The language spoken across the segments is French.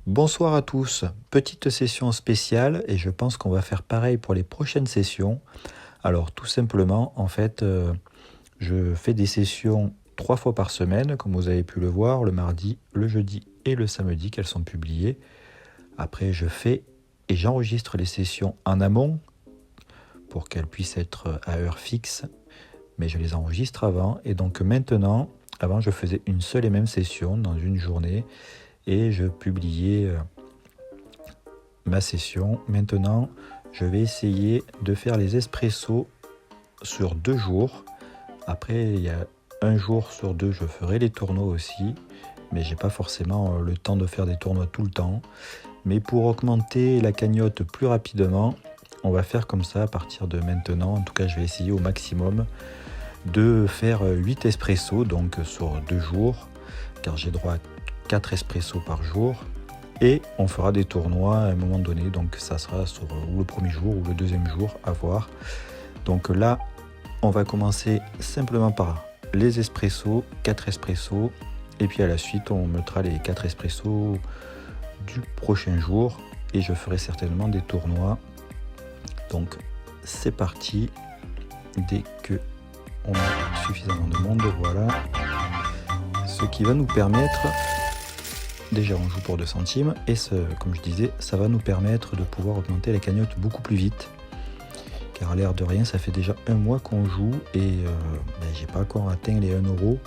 Bonsoir à tous, petite session spéciale et je pense qu'on va faire pareil pour les prochaines sessions. Alors tout simplement, en fait, je fais des sessions 3 fois par semaine, comme vous avez pu le voir, le mardi, le jeudi et le samedi qu'elles sont publiées. Après, je fais et j'enregistre les sessions en amont pour qu'elles puissent être à heure fixe, mais je les enregistre avant. Et donc maintenant, avant je faisais une seule et même session dans une journée et je publiais ma session. Maintenant, je vais essayer de faire les espressos sur 2 jours. Après, il y a un jour sur 2, je ferai les tournois aussi, mais j'ai pas forcément le temps de faire des tournois tout le temps. Mais pour augmenter la cagnotte plus rapidement, on va faire comme ça à partir de maintenant. En tout cas, je vais essayer au maximum de faire 8 espressos, donc sur 2 jours, car j'ai droit à 4 espressos par jour. Et on fera des tournois à un moment donné, donc ça sera sur ou le premier jour ou le deuxième jour, à voir. Donc là, on va commencer simplement par les espressos, 4 espressos, et puis à la suite, on mettra les 4 espressos du prochain jour, et je ferai certainement des tournois. Donc c'est parti, dès que on a suffisamment de monde, voilà. Ce qui va nous permettre... Déjà on joue pour 2 centimes et comme je disais, ça va nous permettre de pouvoir augmenter la cagnotte beaucoup plus vite. Car à l'air de rien, ça fait déjà un mois qu'on joue et j'ai pas encore atteint les 1 euro.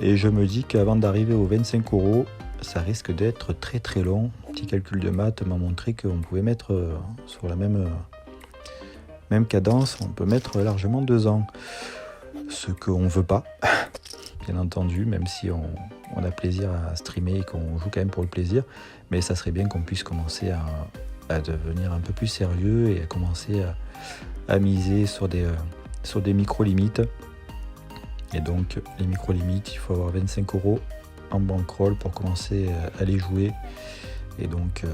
Et je me dis qu'avant d'arriver aux 25 euros, ça risque d'être très très long. Un petit calcul de maths m'a montré qu'on pouvait mettre sur la même cadence, on peut mettre largement 2 ans. Ce qu'on veut pas, bien entendu, même si on a plaisir à streamer et qu'on joue quand même pour le plaisir, mais ça serait bien qu'on puisse commencer à devenir un peu plus sérieux et à commencer à miser sur des micro-limites. Et donc les micro-limites, il faut avoir 25 euros en bankroll pour commencer à les jouer. Et donc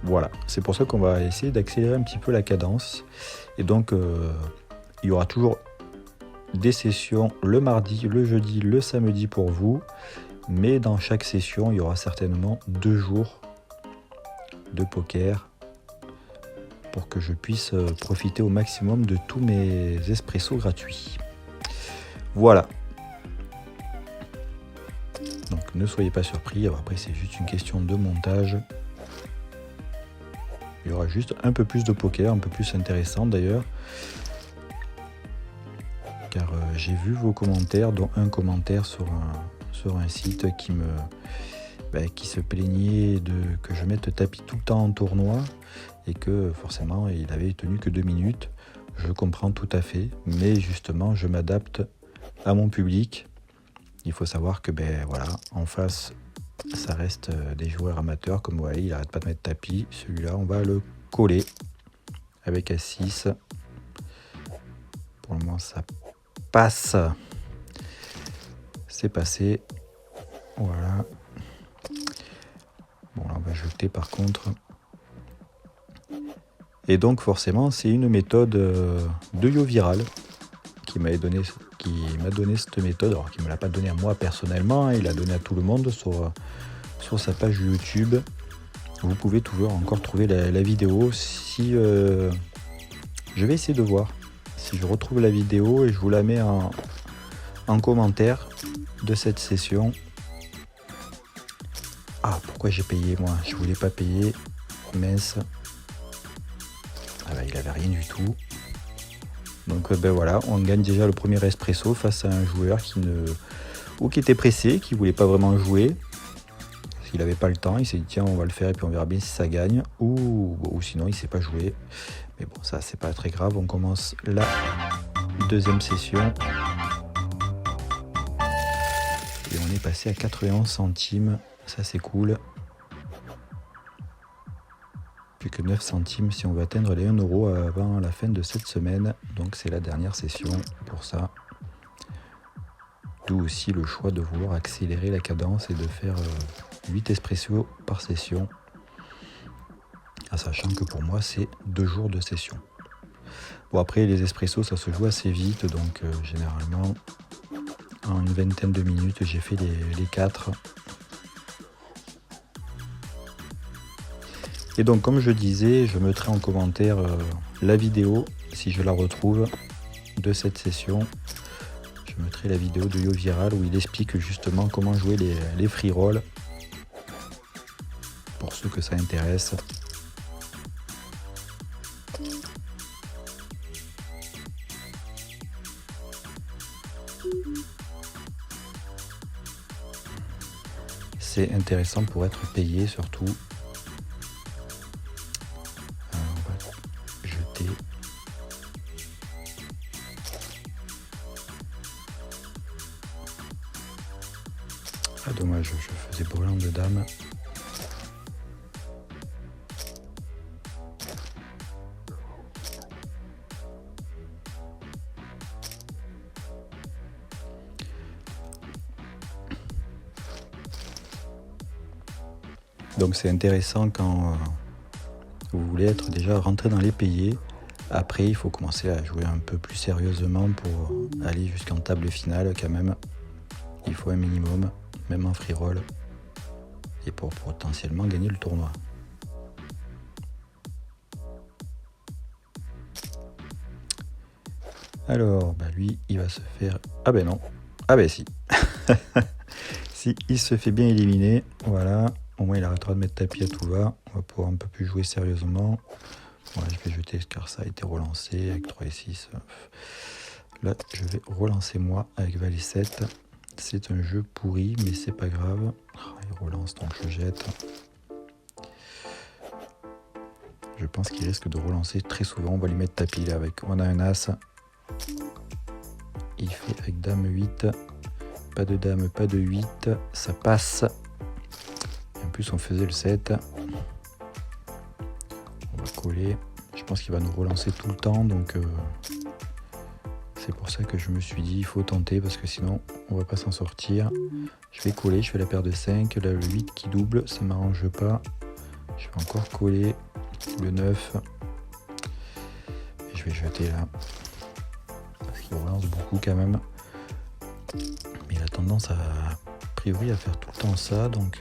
voilà, c'est pour ça qu'on va essayer d'accélérer un petit peu la cadence. Et donc il y aura toujours des sessions le mardi, le jeudi, le samedi pour vous, mais dans chaque session il y aura certainement 2 jours de poker pour que je puisse profiter au maximum de tous mes espressos gratuits. Voilà, donc ne soyez pas surpris. Alors après c'est juste une question de montage, il y aura juste un peu plus de poker, un peu plus intéressant d'ailleurs, car j'ai vu vos commentaires, dont un commentaire sur un site qui se plaignait que je mette tapis tout le temps en tournoi et que forcément il avait tenu que 2 minutes. Je comprends tout à fait, mais justement je m'adapte à mon public. Il faut savoir que en face ça reste des joueurs amateurs, comme vous voyez, il n'arrête pas de mettre tapis. Celui-là on va le coller avec A6. Pour le moment ça passe, c'est passé, voilà. Bon là on va jeter par contre, et donc forcément c'est une méthode de YoViral qui m'a donné cette méthode, alors qu'il ne me l'a pas donné à moi personnellement, il l'a donné à tout le monde sur sa page YouTube. Vous pouvez toujours encore trouver la vidéo. Si je vais essayer de voir si je retrouve la vidéo et je vous la mets en commentaire de cette session. Ah, pourquoi j'ai payé moi? Je voulais pas payer, mince. Ah bah il avait rien du tout. Donc voilà, on gagne déjà le premier espresso face à un joueur qui était pressé, qui voulait pas vraiment jouer. S'il avait pas le temps, il s'est dit tiens on va le faire et puis on verra bien si ça gagne, ou sinon il sait pas jouer. Mais bon, ça c'est pas très grave, on commence la deuxième session. Et on est passé à 91 centimes, ça c'est cool. Plus que 9 centimes si on veut atteindre les 1 euro avant la fin de cette semaine. Donc c'est la dernière session pour ça. D'où aussi le choix de vouloir accélérer la cadence et de faire 8 espressos par session. Sachant que pour moi c'est 2 jours de session. Bon après les espressos ça se joue assez vite, donc généralement en une vingtaine de minutes j'ai fait les 4. Et donc comme je disais, je mettrai en commentaire la vidéo, si je la retrouve, de cette session. Je mettrai la vidéo de YoViral où il explique justement comment jouer les free rolls, pour ceux que ça intéresse. C'est intéressant pour être payé surtout. On va jeter. Ah dommage, je faisais brûlant de dame. Donc c'est intéressant quand vous voulez être déjà rentré dans les payés. Après, il faut commencer à jouer un peu plus sérieusement pour aller jusqu'en table finale quand même. Il faut un minimum, même en free roll, et pour potentiellement gagner le tournoi. Alors, bah lui, il va se faire... Ah ben non. Ah ben si. Si, il se fait bien éliminer. Voilà. Au moins, il arrêtera de mettre tapis à tout va. On va pouvoir un peu plus jouer sérieusement. Voilà, je vais jeter car ça a été relancé avec 3 et 6. Là, je vais relancer moi avec valet 7. C'est un jeu pourri, mais c'est pas grave. Il relance, donc je jette. Je pense qu'il risque de relancer très souvent. On va lui mettre tapis là avec. On a un as. Il fait avec dame 8. Pas de dame, pas de 8. Ça passe. Et en plus, on faisait le 7. On va coller. Je pense qu'il va nous relancer tout le temps. Donc, c'est pour ça que je me suis dit, il faut tenter. Parce que sinon, on va pas s'en sortir. Je vais coller. Je fais la paire de 5. Là, le 8 qui double. Ça m'arrange pas. Je vais encore coller. Le 9. Et je vais jeter là. Parce qu'il relance beaucoup quand même. Mais il a tendance a priori à faire tout le temps ça, donc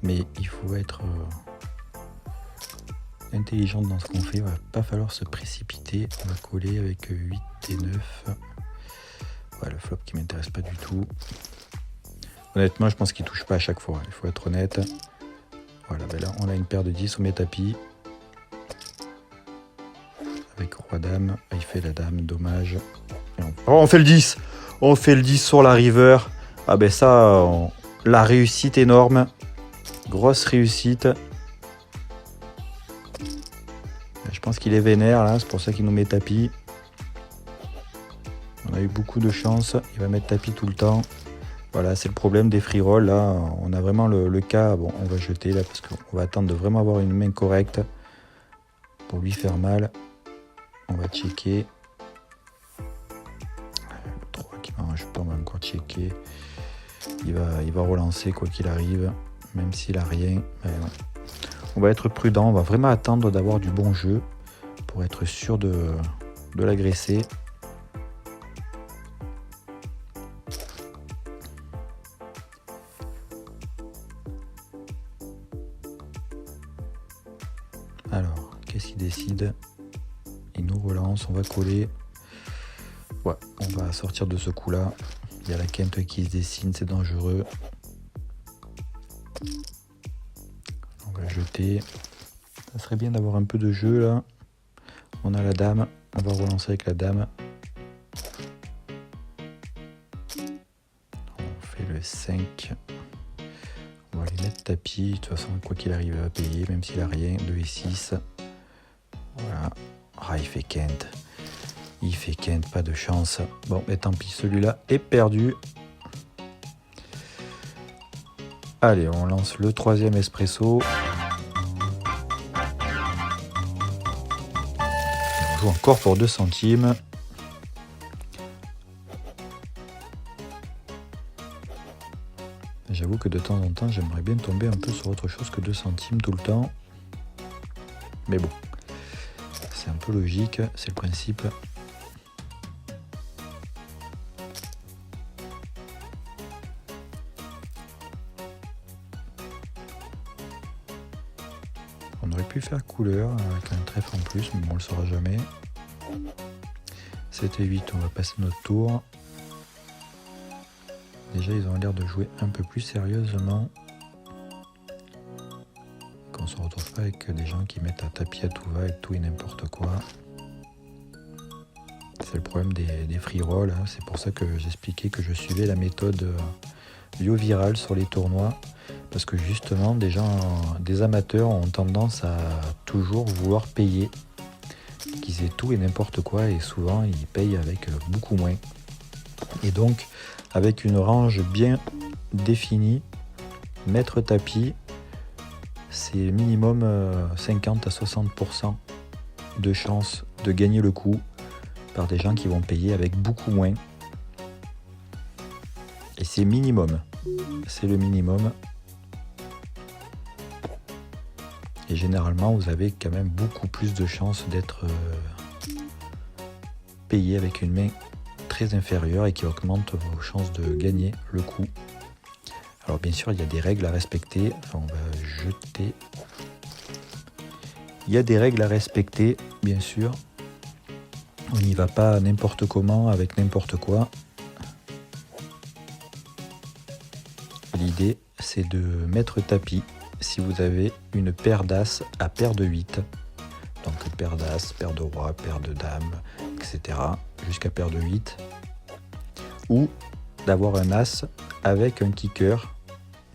mais il faut être intelligent dans ce qu'on fait. Il va pas falloir se précipiter. On va coller avec 8 et 9. Ouais, le flop qui m'intéresse pas du tout. Honnêtement, je pense qu'il touche pas à chaque fois, il faut être honnête. Voilà, ben là on a une paire de 10, on met tapis avec roi dame. Il fait la dame, dommage. On fait le 10. On fait le 10 sur la river. Ah ben ça, la réussite énorme. Grosse réussite. Je pense qu'il est vénère là, c'est pour ça qu'il nous met tapis. On a eu beaucoup de chance. Il va mettre tapis tout le temps. Voilà, c'est le problème des free rolls là. On a vraiment le cas. Bon, on va jeter là parce qu'on va attendre de vraiment avoir une main correcte pour lui faire mal. On va checker. Le 3 qui m'arrange pas, on va encore checker. Il va relancer quoi qu'il arrive, même s'il a rien. On va être prudent, on va vraiment attendre d'avoir du bon jeu pour être sûr de l'agresser. Alors, qu'est-ce qu'il décide? Il nous relance, on va coller. Ouais, on va sortir de ce coup-là. Il y a la quinte qui se dessine, c'est dangereux. On va jeter. Ça serait bien d'avoir un peu de jeu là. On a la dame, on va relancer avec la dame. On fait le 5. On va lui mettre tapis. De toute façon, quoi qu'il arrive, il va payer, même s'il a rien. 2 et 6. Voilà. Ah, il fait quinte. Il fait quinte, pas de chance. Bon, mais tant pis, celui-là est perdu. Allez, on lance le 3e espresso. On joue encore pour 2 centimes. J'avoue que de temps en temps, j'aimerais bien tomber un peu sur autre chose que 2 centimes tout le temps. Mais bon, c'est un peu logique, c'est le principe. On aurait pu faire couleur avec un trèfle en plus, mais bon, on le saura jamais. 7 et 8, on va passer notre tour. Déjà, ils ont l'air de jouer un peu plus sérieusement. Qu'on se retrouve pas avec des gens qui mettent un tapis à tout va et tout et n'importe quoi. C'est le problème des free rolls. Hein. C'est pour ça que j'expliquais que je suivais la méthode Yo-Viral sur les tournois. Parce que justement, des amateurs ont tendance à toujours vouloir payer. Qu'ils aient tout et n'importe quoi. Et souvent, ils payent avec beaucoup moins. Et donc, avec une range bien définie, mettre tapis, c'est minimum 50 à 60% de chance de gagner le coup par des gens qui vont payer avec beaucoup moins. Et c'est minimum. C'est le minimum. Et généralement, vous avez quand même beaucoup plus de chances d'être payé avec une main très inférieure et qui augmente vos chances de gagner le coup. Alors bien sûr, il y a des règles à respecter. Enfin, on va jeter. Il y a des règles à respecter, bien sûr. On n'y va pas n'importe comment, avec n'importe quoi. L'idée, c'est de mettre tapis si vous avez une paire d'as à paire de 8. Donc paire d'as, paire de roi, paire de dame, etc. Jusqu'à paire de 8. Ou d'avoir un as avec un kicker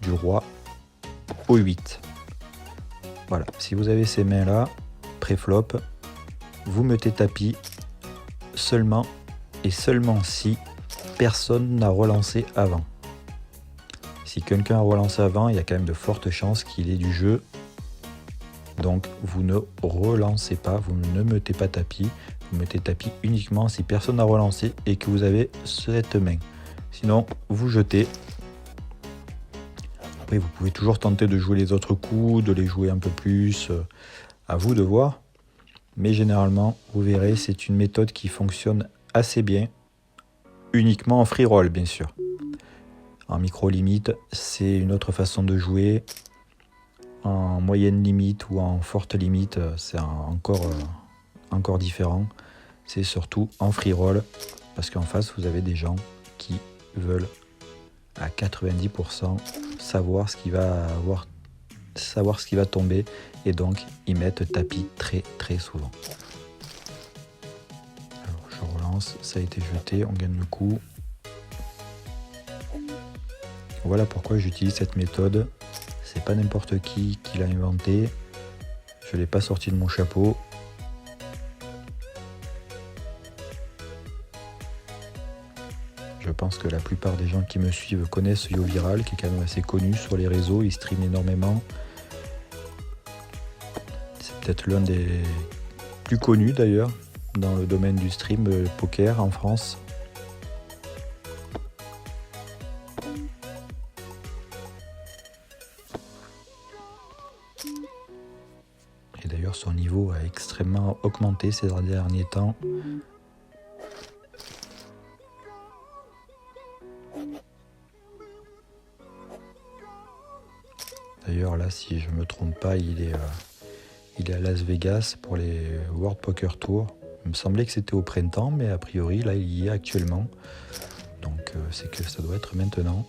du roi au 8. Voilà, si vous avez ces mains-là, pré-flop, vous mettez tapis seulement et seulement si personne n'a relancé avant. Si quelqu'un a relancé avant, il y a quand même de fortes chances qu'il ait du jeu. Donc vous ne relancez pas, vous ne mettez pas tapis, vous mettez tapis uniquement si personne n'a relancé et que vous avez cette main. Sinon, vous jetez. Après, vous pouvez toujours tenter de jouer les autres coups, de les jouer un peu plus, à vous de voir. Mais généralement, vous verrez, c'est une méthode qui fonctionne assez bien, uniquement en free roll, bien sûr. En micro limite, c'est une autre façon de jouer. En moyenne limite ou en forte limite, c'est encore différent. C'est surtout en free roll, parce qu'en face, vous avez des gens qui veulent à 90% savoir ce qui va tomber, et donc ils mettent tapis très très souvent. Alors je relance, ça a été jeté, on gagne le coup. Voilà pourquoi j'utilise cette méthode. C'est pas n'importe qui l'a inventé. Je l'ai pas sorti de mon chapeau. Je pense que la plupart des gens qui me suivent connaissent Yo-Viral, qui est quand même assez connu sur les réseaux. Il stream énormément. C'est peut-être l'un des plus connus d'ailleurs dans le domaine du stream poker en France. Et d'ailleurs son niveau a extrêmement augmenté ces derniers temps. D'ailleurs là, si je ne me trompe pas, il est à Las Vegas pour les World Poker Tour. Il me semblait que c'était au printemps, mais a priori là il y est actuellement. Donc c'est que ça doit être maintenant.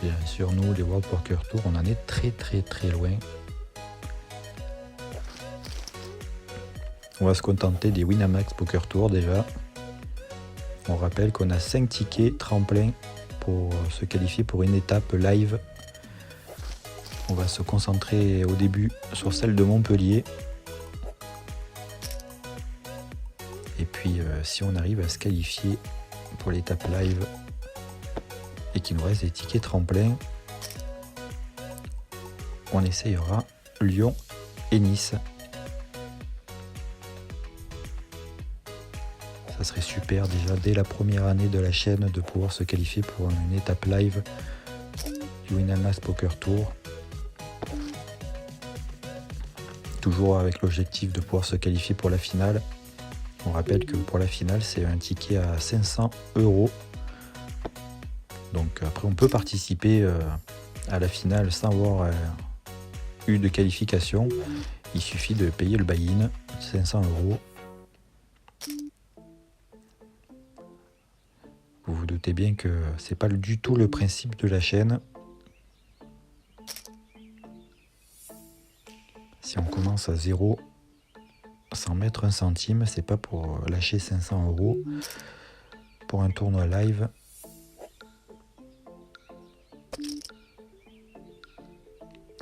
Bien sûr, nous, les World Poker Tour, on en est très très très loin. On va se contenter des Winamax Poker Tour déjà. On rappelle qu'on a 5 tickets tremplin pour se qualifier pour une étape live. On va se concentrer au début sur celle de Montpellier. Et puis si on arrive à se qualifier pour l'étape live et qu'il nous reste des tickets tremplin, on essayera Lyon et Nice. Ça serait super déjà dès la première année de la chaîne de pouvoir se qualifier pour une étape live du Winamax Poker Tour. Toujours avec l'objectif de pouvoir se qualifier pour la finale. On rappelle que pour la finale, c'est un ticket à 500 €. Donc après on peut participer à la finale sans avoir eu de qualification. Il suffit de payer le buy-in, 500 €. Vous vous doutez bien que c'est pas du tout le principe de la chaîne. Si on commence à zéro, sans mettre un centime, c'est pas pour lâcher 500 € pour un tournoi live.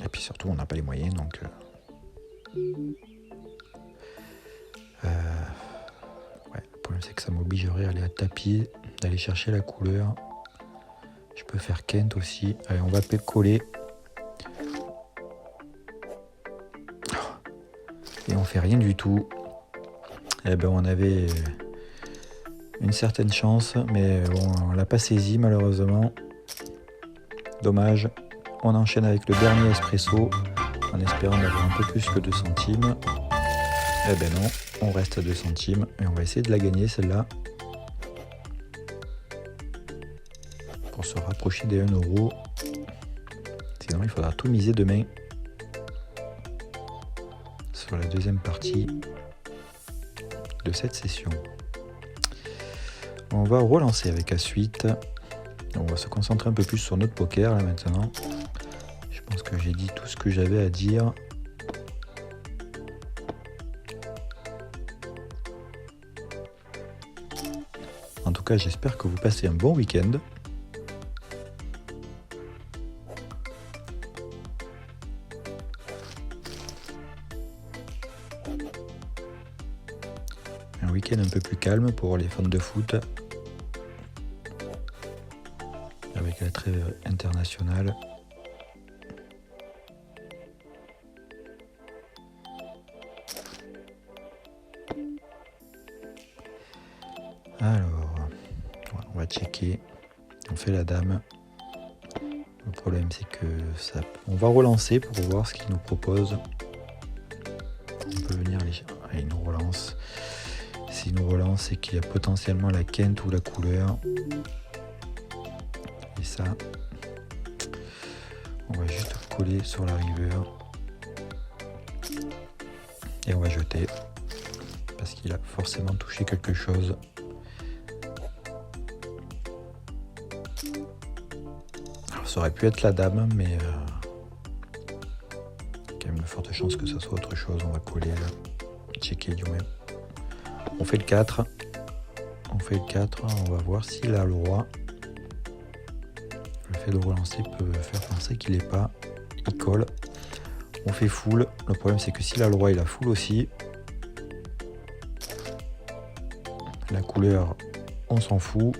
Et puis surtout, on n'a pas les moyens, donc ouais, le problème c'est que ça m'obligerait à aller à tapis, d'aller chercher la couleur. Je peux faire Kent aussi. Allez, on va coller. Et on fait rien du tout. Eh ben on avait une certaine chance, mais bon, on l'a pas saisi malheureusement. Dommage. On enchaîne avec le dernier espresso en espérant d'avoir un peu plus que 2 centimes. Eh ben non, on reste à 2 centimes et on va essayer de la gagner celle-là. Pour se rapprocher des 1 €. Sinon il faudra tout miser demain sur la deuxième partie de cette session. On va relancer avec la suite. On va se concentrer un peu plus sur notre poker là maintenant. Je pense que j'ai dit tout ce que j'avais à dire. En tout cas, j'espère que vous passez un bon week-end. Un week-end un peu plus calme pour les fans de foot. Avec la trêve internationale. Alors, on va checker. On fait la dame. Le problème c'est que ça. On va relancer pour voir ce qu'il nous propose. On peut venir les. Ah, il nous relance. S'il nous relance, c'est qu'il y a potentiellement la Kent ou la couleur. Et ça, on va juste coller sur la river. Et on va jeter. Parce qu'il a forcément touché quelque chose. Alors, ça aurait pu être la dame, mais il y a quand même de fortes chances que ça soit autre chose. On va coller là. Checker du même. On fait le 4. On fait le 4. On va voir s'il a le roi. Le fait de relancer peut faire penser qu'il n'est pas. Il colle. On fait full. Le problème c'est que s'il a le roi, il a full aussi. La couleur, on s'en fout.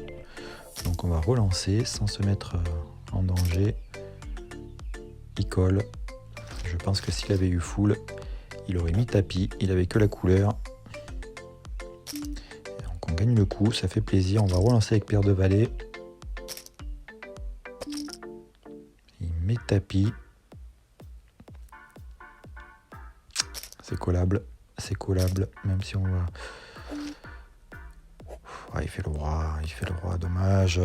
Donc on va relancer sans se mettre en danger. Il colle. Je pense que s'il avait eu full, il aurait mis tapis. Il avait que la couleur. Et donc on gagne le coup, ça fait plaisir. On va relancer avec paire de valets. Il met tapis. C'est collable, même si on va... Ah, il fait le roi, dommage.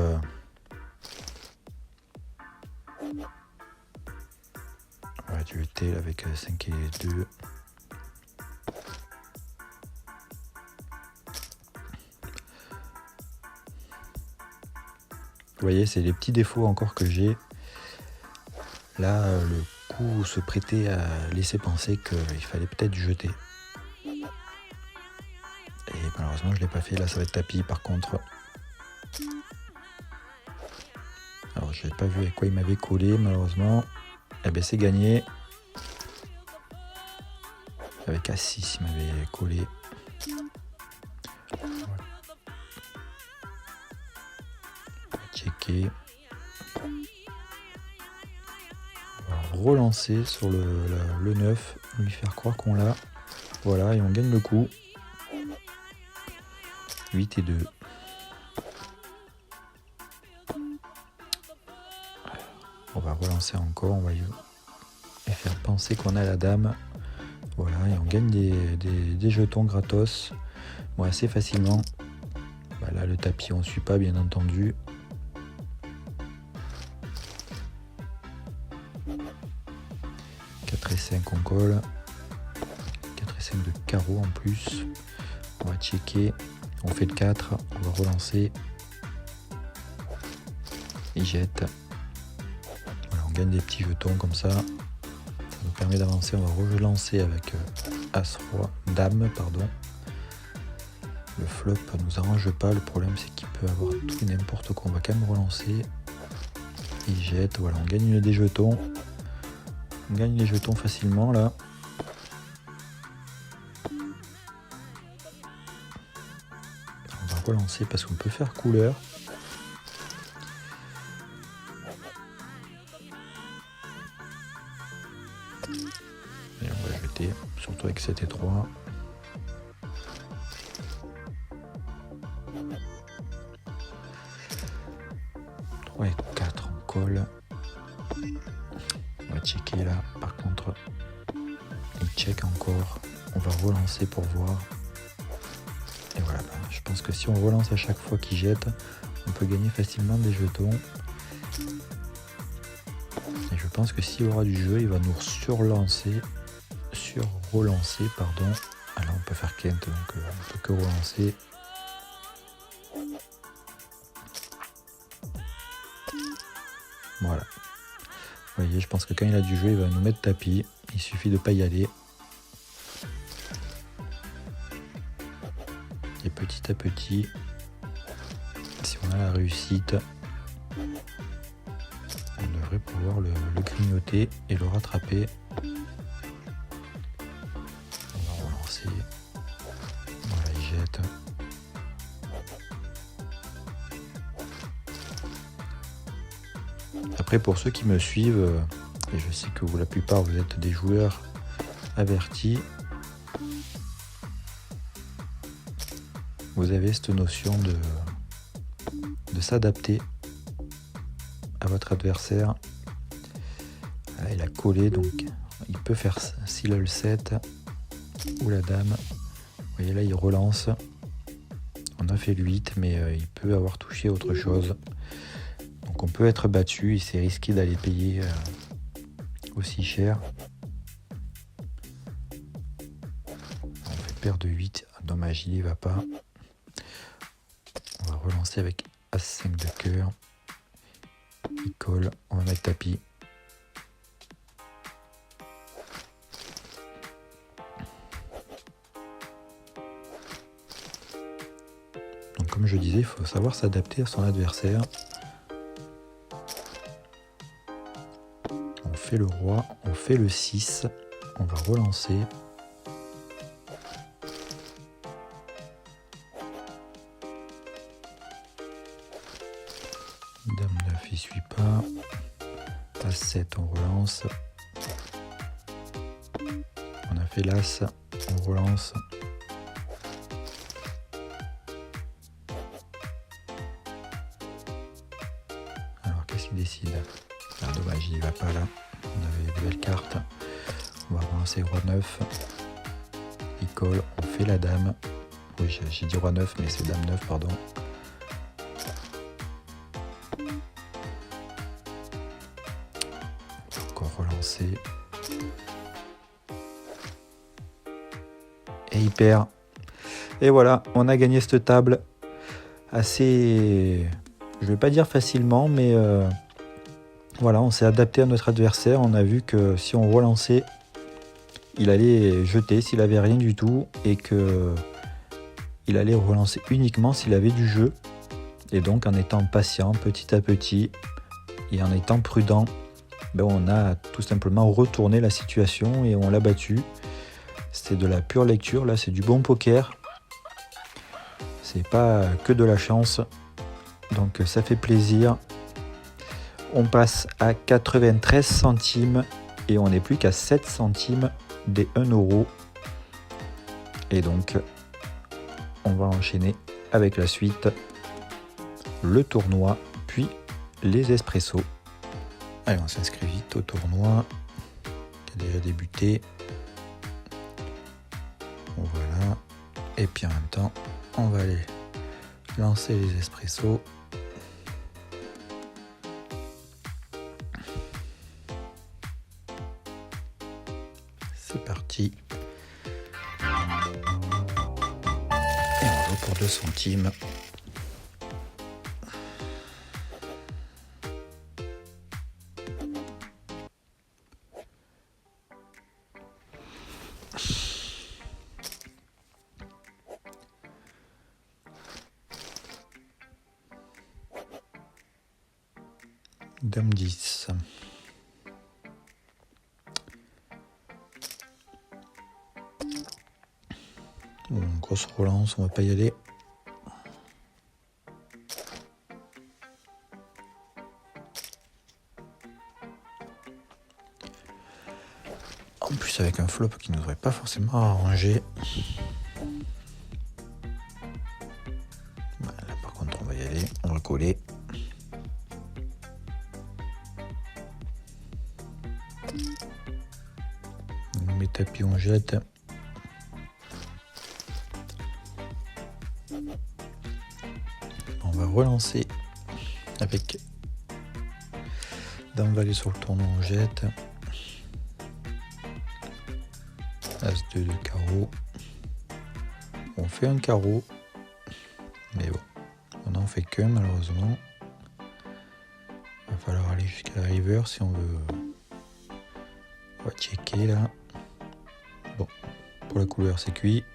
On va jeter avec 5 et 2. Vous voyez, c'est les petits défauts encore que j'ai. Là, le coup se prêtait à laisser penser qu'il fallait peut-être jeter. Et malheureusement, je ne l'ai pas fait. Là, ça va être tapis par contre. Alors, je n'ai pas vu avec quoi il m'avait collé, malheureusement. Eh bien, c'est gagné. Avec A6, il m'avait collé. Voilà. On va checker. On va relancer sur le 9, lui faire croire qu'on l'a. Voilà, et on gagne le coup. 8 et 2. On va relancer encore, on va lui faire penser qu'on a la dame. Voilà, et on gagne des jetons gratos. Bon, assez facilement. Bah là, le tapis, on ne suit pas, bien entendu. 5 on colle. 4 et 5 de carreau en plus. On va checker. On fait le 4. On va relancer. Il jette. Voilà, on gagne des petits jetons comme ça. Ça nous permet d'avancer. On va relancer avec As, Roi, Dame, pardon. Le flop nous arrange pas. Le problème c'est qu'il peut avoir tout et n'importe quoi. On va quand même relancer. Il jette. Voilà, on gagne des jetons. On gagne les jetons facilement là. On va relancer parce qu'on peut faire couleur. Et on va jeter, surtout avec 7 et 3. Et 4 on colle. On va checker là. Par contre, il check encore. On va relancer pour voir. Et voilà, je pense que si on relance à chaque fois qu'il jette, on peut gagner facilement des jetons. Et je pense que s'il aura du jeu, il va nous relancer, pardon. Alors on peut faire Kent, donc on peut que relancer. Voilà. Vous voyez, je pense que quand il a du jeu, il va nous mettre tapis. Il suffit de ne pas y aller. Et petit à petit, si on a la réussite, on devrait pouvoir le grignoter et le rattraper. On va relancer. Voilà, il jette. Après, pour ceux qui me suivent, et je sais que la plupart vous êtes des joueurs avertis, vous avez cette notion de s'adapter à votre adversaire. Là, il a collé, donc il peut faire, s'il a le 7 ou la dame, vous voyez là il relance. On a fait le 8, mais il peut avoir touché autre chose. Donc on peut être battu, et c'est risqué d'aller payer aussi cher. On fait paire de 8, dommage, il y va pas. On va relancer avec As5 de cœur. Il colle, on va mettre tapis. Donc comme je disais, il faut savoir s'adapter à son adversaire. On fait le roi, on fait le 6, on va relancer. Dame 9, il suit pas. As 7, on relance. On a fait l'As, on relance. Alors qu'est-ce qu'il décide? Ah, dommage, il va pas là. On avait des belles cartes. On va relancer Roi 9. Il colle, on fait la Dame. Oui, j'ai dit Roi 9, mais c'est Dame 9, pardon. Encore relancer. Et il perd. Et voilà, on a gagné cette table assez, je vais pas dire facilement, mais voilà, on s'est adapté à notre adversaire. On a vu que si on relançait, il allait jeter s'il avait rien du tout, et que il allait relancer uniquement s'il avait du jeu. Et donc en étant patient petit à petit et en étant prudent, ben, on a tout simplement retourné la situation et on l'a battu. C'était de la pure lecture, là c'est du bon poker. C'est pas que de la chance. Donc ça fait plaisir. On passe à 93 centimes et on n'est plus qu'à 7 centimes des 1 euro. Et donc on va enchaîner avec la suite, le tournoi, puis les espressos. Allez, on s'inscrit vite au tournoi qui a déjà débuté. Voilà. Et puis en même temps, on va aller lancer les espressos. C'est parti. Et on joue pour 2 centimes. Dame 10. Bon, grosse relance, on va pas y aller. En plus avec un flop qui ne nous aurait pas forcément arrangé. Là par contre on va y aller, on va coller. On met tapis, on jette. On va relancer avec Dame Valet sur le tournoi, on jette. As-2 de carreau. On fait un carreau. Mais bon, on n'en fait qu'un malheureusement. Il va falloir aller jusqu'à la river si on veut. On va checker là. Bon, pour la couleur c'est cuit.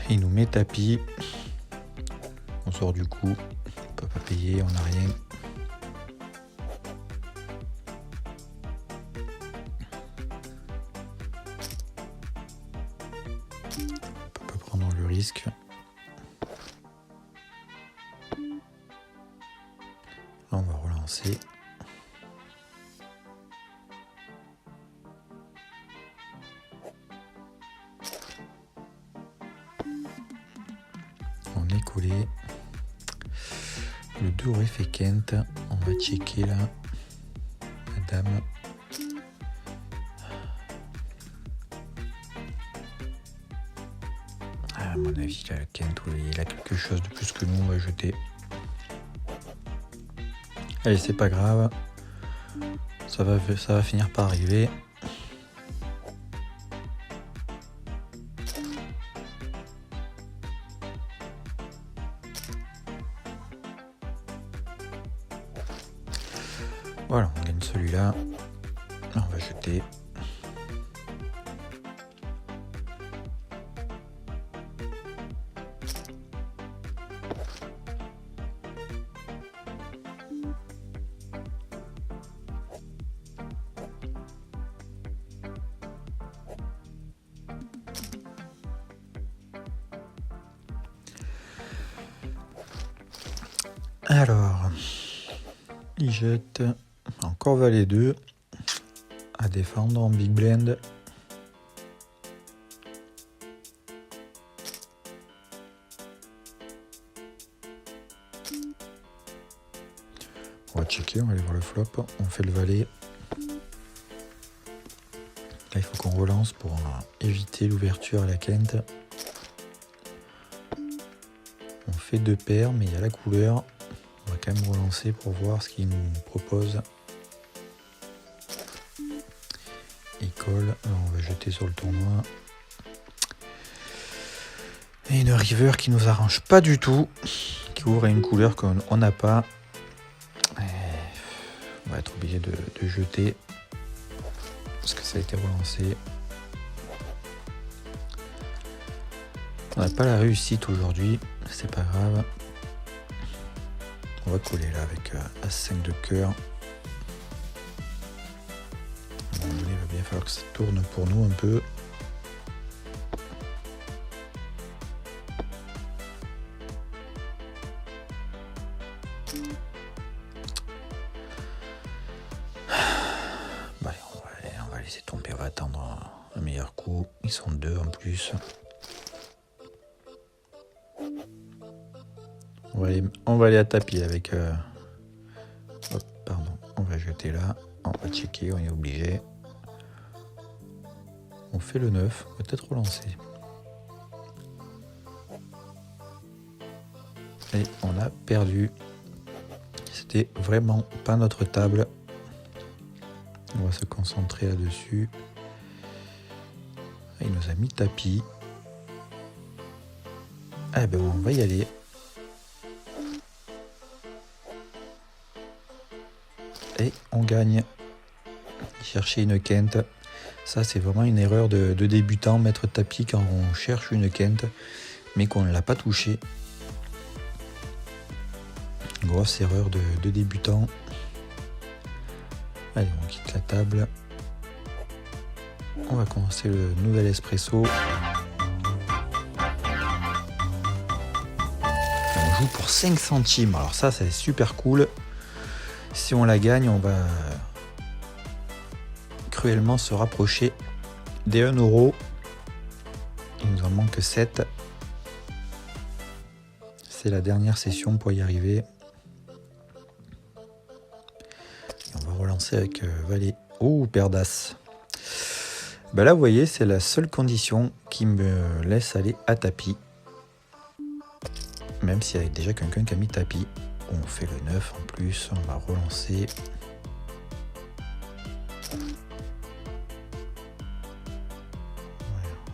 Il nous met tapis. On sort du coup. On peut pas payer, on n'a rien. On peut pas prendre le risque. Là on va relancer. On est collé. Le 2 aurait fait quinte. On va checker là. La dame. À mon avis, la quinte, oui, il a quelque chose de plus que nous. On va jeter. Allez, c'est pas grave. Ça va finir par arriver. Voilà, on gagne celui-là. On va jeter. Alors, il jette encore Valet 2 à défendre en big blind. On va checker, on va aller voir le flop. On fait le Valet. Là, il faut qu'on relance pour éviter l'ouverture à la quinte. On fait 2 paires, mais il y a la couleur. On va quand même relancer pour voir ce qu'il nous propose. Il colle. Alors, on va jeter sur le tournoi. Et une river qui nous arrange pas du tout. Qui ouvre à une couleur qu'on n'a pas. Et on va être obligé de jeter. Parce que ça a été relancé. On n'a pas la réussite aujourd'hui. C'est pas grave. On va coller là avec As5 de cœur. Bon, il va bien falloir que ça tourne pour nous un peu. Bon, allez, on va laisser tomber, on va attendre un meilleur coup. Ils sont 2 en plus. On va aller à tapis avec... Hop, pardon, on va jeter là. On va checker, on est obligé. On fait le 9, on va peut-être relancer. Et on a perdu. C'était vraiment pas notre table. On va se concentrer là-dessus. Il nous a mis tapis. Ah ben on va y aller. Et on gagne. Chercher une quinte. Ça c'est vraiment une erreur de débutant, mettre tapis quand on cherche une quinte, mais qu'on ne l'a pas touché. Grosse erreur de débutant. Allez, on quitte la table. On va commencer le nouvel espresso. On joue pour 5 centimes. Alors ça, c'est super cool. Si on la gagne, on va cruellement se rapprocher des 1 €. Il nous en manque 7. C'est la dernière session pour y arriver. Et on va relancer avec valet. Oh, paire d'as. Ben là, vous voyez, c'est la seule condition qui me laisse aller à tapis. Même s'il y a déjà quelqu'un qui a mis tapis. On fait le 9 en plus. On va relancer.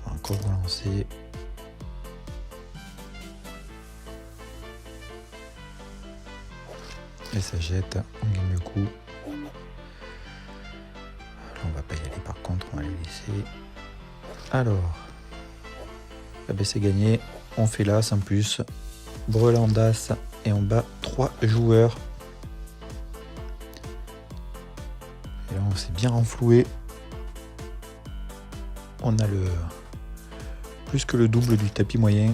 On va encore relancer. Et ça jette. On gagne le coup. On va pas y aller par contre, on va les laisser. Alors, ah ben c'est gagné. On fait l'as en plus. Brelan d'as et on bat 3 joueurs. Et là on s'est bien renfloué. On a le plus que le double du tapis moyen.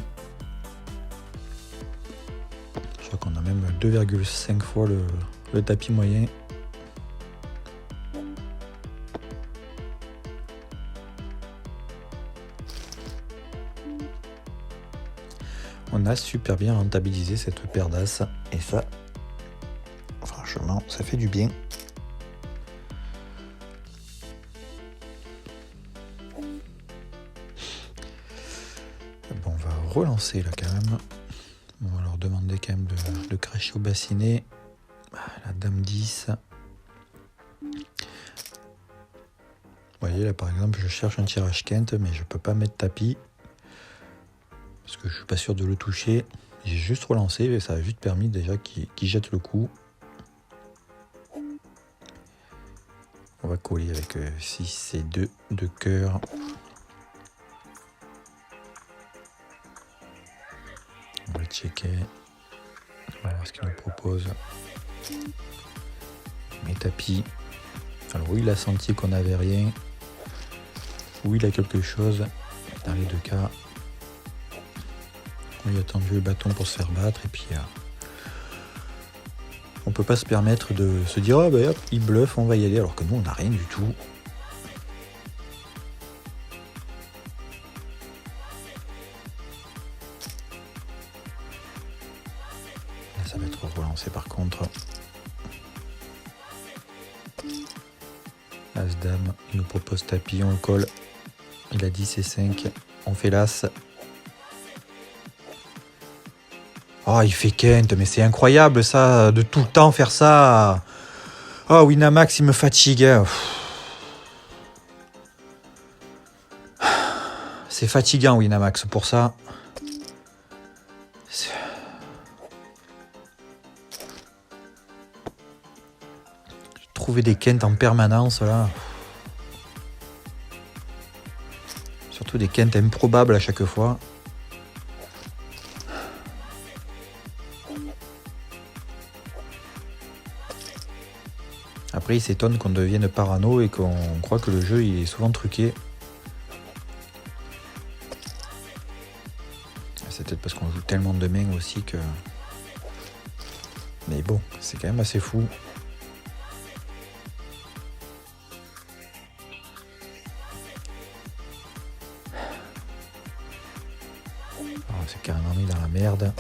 Je crois qu'on a même 2,5 fois le tapis moyen. On a super bien rentabilisé cette paire d'as et ça, franchement, ça fait du bien. Bon, on va relancer là quand même. On va leur demander quand même de cracher au bassinet. La dame 10. Vous voyez là par exemple, je cherche un tirage quinte, mais je peux pas mettre tapis. Parce que je suis pas sûr de le toucher. J'ai juste relancé et ça a juste permis déjà qu'il jette le coup. On va coller avec 6 et 2 de cœur. On va checker. On va voir ce qu'il nous propose. Mes tapis. Alors oui, il a senti qu'on n'avait rien. Oui, il a quelque chose. Dans les deux cas. Il a tendu le bâton pour se faire battre et puis on peut pas se permettre de se dire ah ben hop, il bluffe, on va y aller alors que nous on n'a rien du tout. Là, ça va être relancé par contre. As dame, il nous propose tapis, on le colle. Il a 10 et 5, on fait l'as. Oh, il fait quinte, mais c'est incroyable ça, de tout le temps faire ça. Oh, Winamax, il me fatigue. C'est fatigant, Winamax, pour ça. Trouver des quintes en permanence, là. Surtout des quintes improbables à chaque fois. Après, il s'étonne qu'on devienne parano et qu'on croit que le jeu il est souvent truqué. C'est peut-être parce qu'on joue tellement de mains aussi que... Mais bon, c'est quand même assez fou. On s'est carrément mis dans la merde.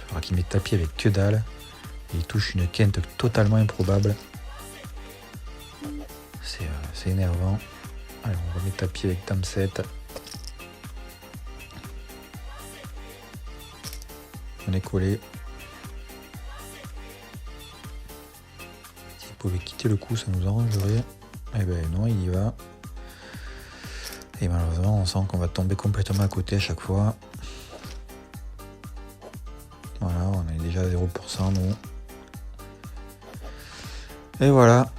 Alors qu'il met tapis avec que dalle. Et il touche une quinte totalement improbable. C'est énervant. Allez, on remet tapis avec dame 7. On est collé. pouvait quitter le coup, ça nous arrangerait. Eh ben non, il y va. Et malheureusement, on sent qu'on va tomber complètement à côté à chaque fois. Voilà, on est déjà à 0% nous. Et voilà.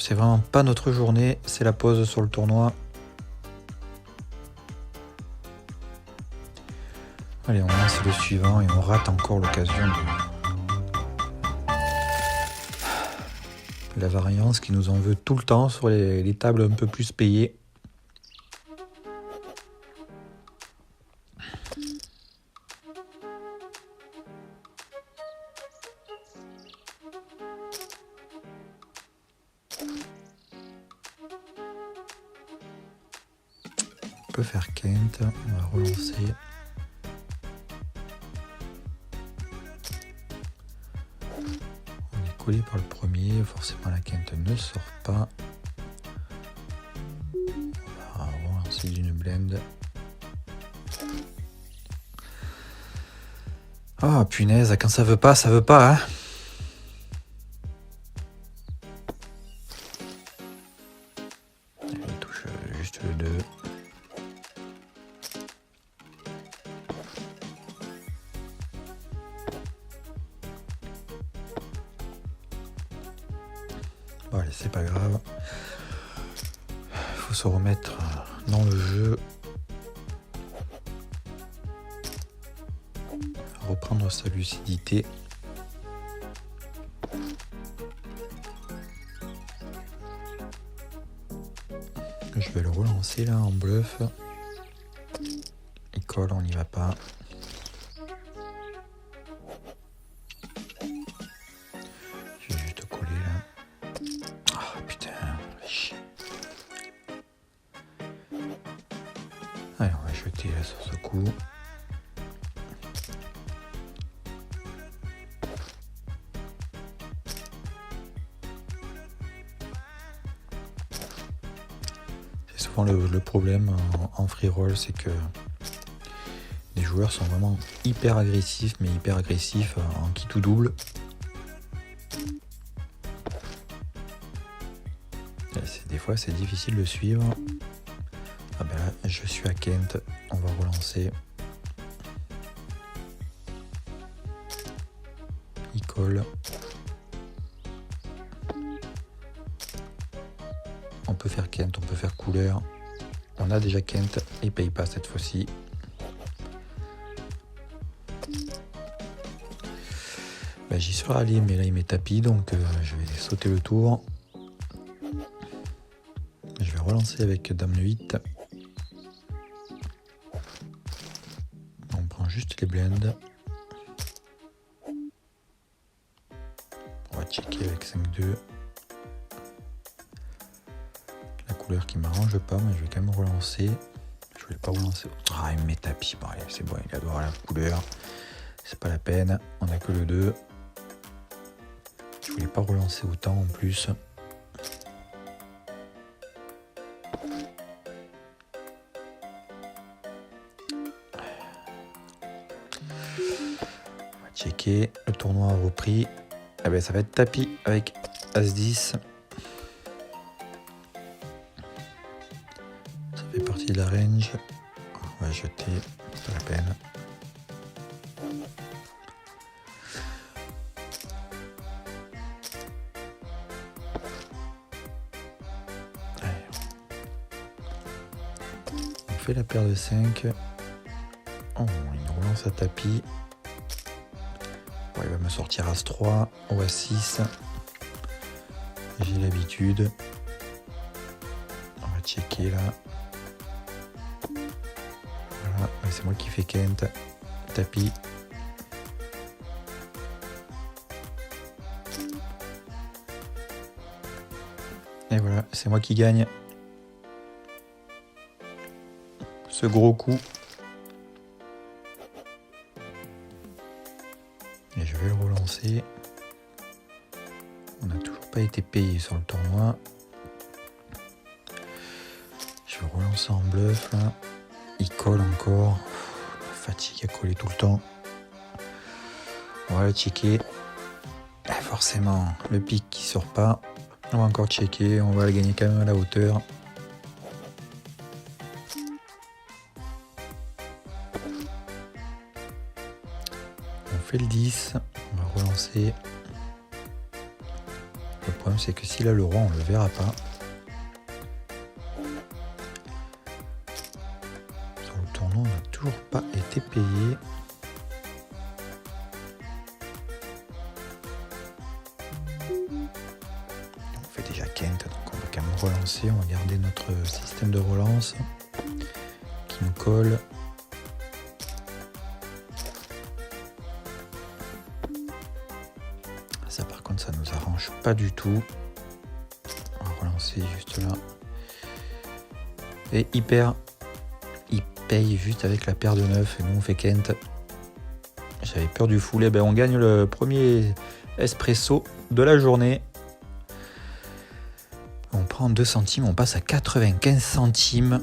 C'est vraiment pas notre journée, c'est la pause sur le tournoi. Allez, on lance le suivant et on rate encore l'occasion de la variance qui nous en veut tout le temps sur les tables un peu plus payées. On peut faire Kent, on va relancer. On est collé par le premier, forcément la Kent ne sort pas. On va relancer d'une blend. Ah punaise, quand ça veut pas, hein. Il touche juste le 2. Bon allez, c'est pas grave. Il faut se remettre dans le jeu. Reprendre sa lucidité. Je vais le relancer là en bluff. Il colle, on n'y va pas. Je vais juste coller là. Ah putain, chier. Allez, on va jeter là sur ce coup. Souvent le problème en free roll, c'est que les joueurs sont vraiment hyper agressifs, mais hyper agressifs en kit ou double. Des fois c'est difficile de suivre. Ah ben là je suis à Kent, on va relancer. Il colle. On peut faire Kent, on peut faire couleur. On a déjà Kent, il paye pas cette fois-ci. Ben, j'y serais allé, mais là il met tapis, donc je vais sauter le tour. Je vais relancer avec Dame 8. On prend juste les blends. On va checker avec 5-2. Couleur qui m'arrange pas, mais je vais quand même relancer. Je voulais pas relancer. Ah, il me met tapis. Bon, allez, c'est bon, il adore la couleur. C'est pas la peine. On a que le 2. Je voulais pas relancer autant en plus. On va checker. Le tournoi a repris. Ah ben, ça va être tapis avec As-10. Partie de la range, on va jeter, pas la peine. Allez. On fait la paire de 5. Oh, il relance à tapis. Bon, il va me sortir As-3 ou As-6. J'ai l'habitude. On va checker là. C'est moi qui fais Kent, tapis. Et voilà, c'est moi qui gagne ce gros coup. Et je vais le relancer. On n'a toujours pas été payé sur le tournoi. Je vais relancer en bluff là. Il colle encore. Fatigue à coller tout le temps. On va le checker. forcément, le pic qui sort pas. On va encore checker, on va le gagner quand même à la hauteur. On fait le 10, on va relancer. Le problème c'est que s'il a le roi, on le verra pas. Sur le tournoi, on n'a toujours pas été payé. Donc on va quand même relancer, on va garder notre système de relance qui nous colle. Ça par contre ça nous arrange pas du tout. On va relancer juste là. Et il paye juste avec la paire de 9 et nous on fait Kent. J'avais peur du full, et ben on gagne le premier espresso de la journée. On prend 2 centimes, on passe à 95 centimes.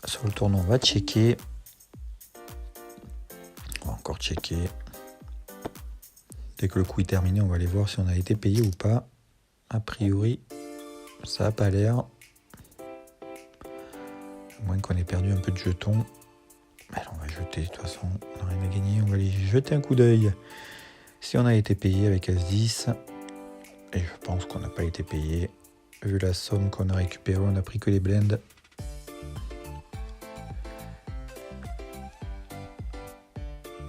Sur le tournoi, on va checker. On va encore checker. Dès que le coup est terminé, on va aller voir si on a été payé ou pas. A priori, ça n'a pas l'air. À moins qu'on ait perdu un peu de jetons. Alors on va jeter, de toute façon, on n'a rien à gagner. On va aller jeter un coup d'œil si on a été payé avec As-10. Et je pense qu'on n'a pas été payé. Vu la somme qu'on a récupérée, on n'a pris que les blends.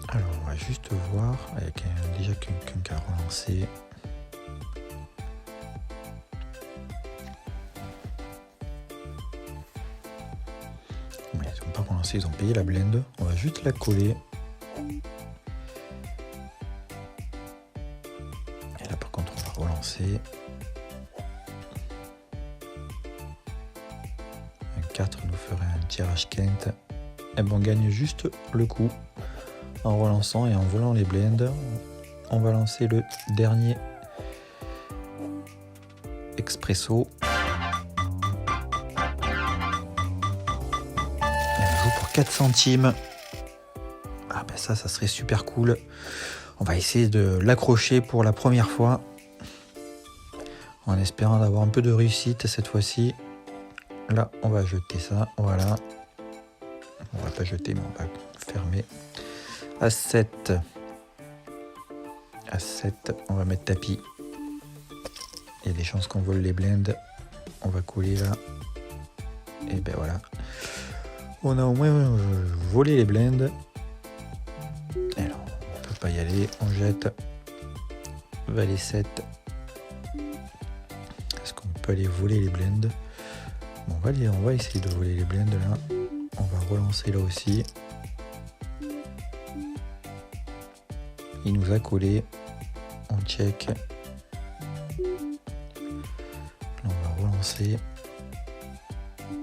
Alors on va juste voir, avec déjà quelqu'un qui a relancé. Mais ils n'ont pas relancé, ils ont payé la blend. On va juste la coller. Et là par contre on va relancer. Un 4 nous ferait un tirage Kent. Et bon, on gagne juste le coup. En relançant et en volant les blends, on va lancer le dernier expresso. Et on joue pour 4 centimes. Ah ben ça serait super cool. On va essayer de l'accrocher pour la première fois. En espérant d'avoir un peu de réussite cette fois-ci. Là, on va jeter ça. Voilà. On va pas jeter, mais on va fermer. À 7. À 7, on va mettre tapis. Il y a des chances qu'on vole les blends. On va coller là. Et ben voilà. On a au moins volé les blends. Alors, on peut pas y aller. On jette. Valet 7. Est-ce qu'on peut aller voler les blends? Bon, on va essayer de voler les blends là. On va relancer là aussi. Il nous a collé. On check. Là, on va relancer.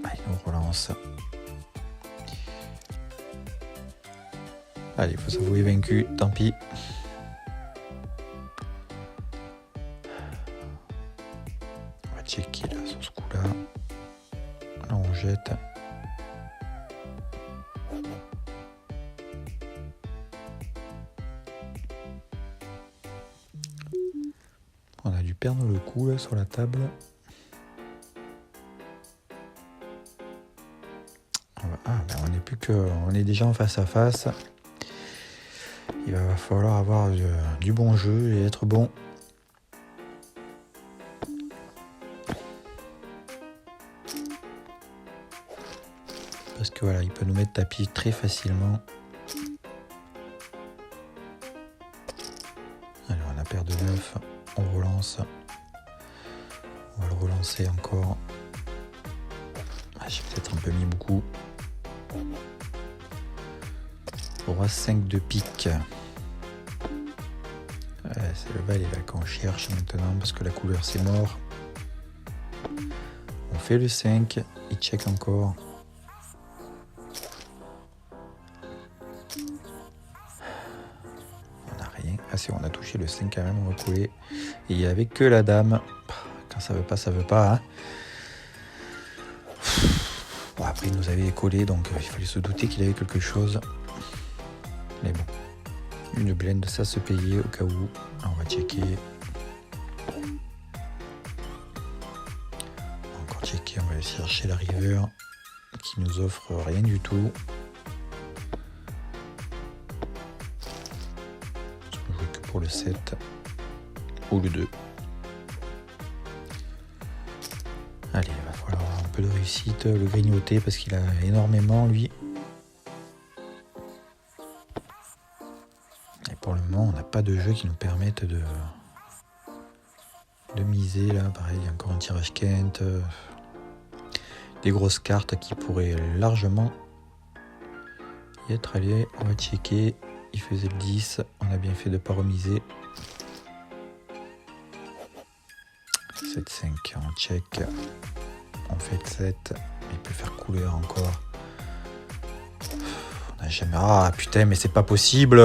Ah, il nous relance. Allez, il faut s'avouer vaincu. Tant pis. On va checker là sur ce coup-là. Là, on jette. On a dû perdre le coup là sur la table. On est déjà en face à face. Il va falloir avoir du bon jeu et être bon. Parce que voilà, il peut nous mettre tapis très facilement. Alors on a paire de 9. On relance. On va le relancer encore. Ah, j'ai peut-être un peu mis beaucoup. Roi 5 de pique. C'est le valet là qu'on cherche maintenant parce que la couleur c'est mort. On fait le 5. Il check encore. On n'a rien. Ah si, on a touché le 5 quand même, on va couler. Et il n'y avait que la dame. Quand ça veut pas, ça veut pas. Hein. Bon, après, il nous avait collé, donc il fallait se douter qu'il avait quelque chose. Mais bon, Une blende, ça se payait au cas où. On va checker. Encore checker, on va aller chercher la River qui nous offre rien du tout. Je ne joue que pour le 7 ou le 2. Allez, il va falloir avoir un peu de réussite, le grignoter parce qu'il a énormément lui. Et pour le moment, on n'a pas de jeu qui nous permette de miser là. Pareil, il y a encore un tirage Kent, des grosses cartes qui pourraient largement y être. Allez, on va checker. Il faisait le 10, on a bien fait de ne pas remiser. 7-5, on check. On fait le 7. Il peut faire couleur encore. On n'a jamais. Ah putain, mais c'est pas possible.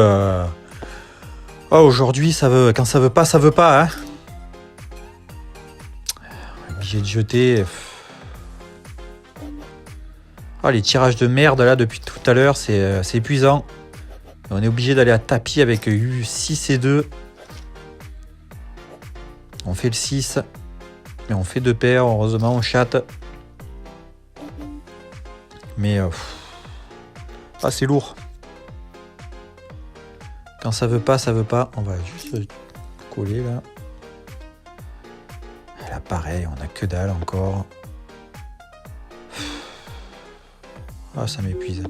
Oh, aujourd'hui, ça veut. Quand ça veut pas, hein. On est obligé de jeter. Oh, les tirages de merde là depuis tout à l'heure, c'est épuisant. On est obligé d'aller à tapis avec U6 et 2. On fait le 6. Et on fait 2 paires, heureusement on chatte. Mais ah, c'est lourd. Quand ça veut pas, ça veut pas. On va juste coller là. Là pareil, on a que dalle encore. Ah, ça m'épuise.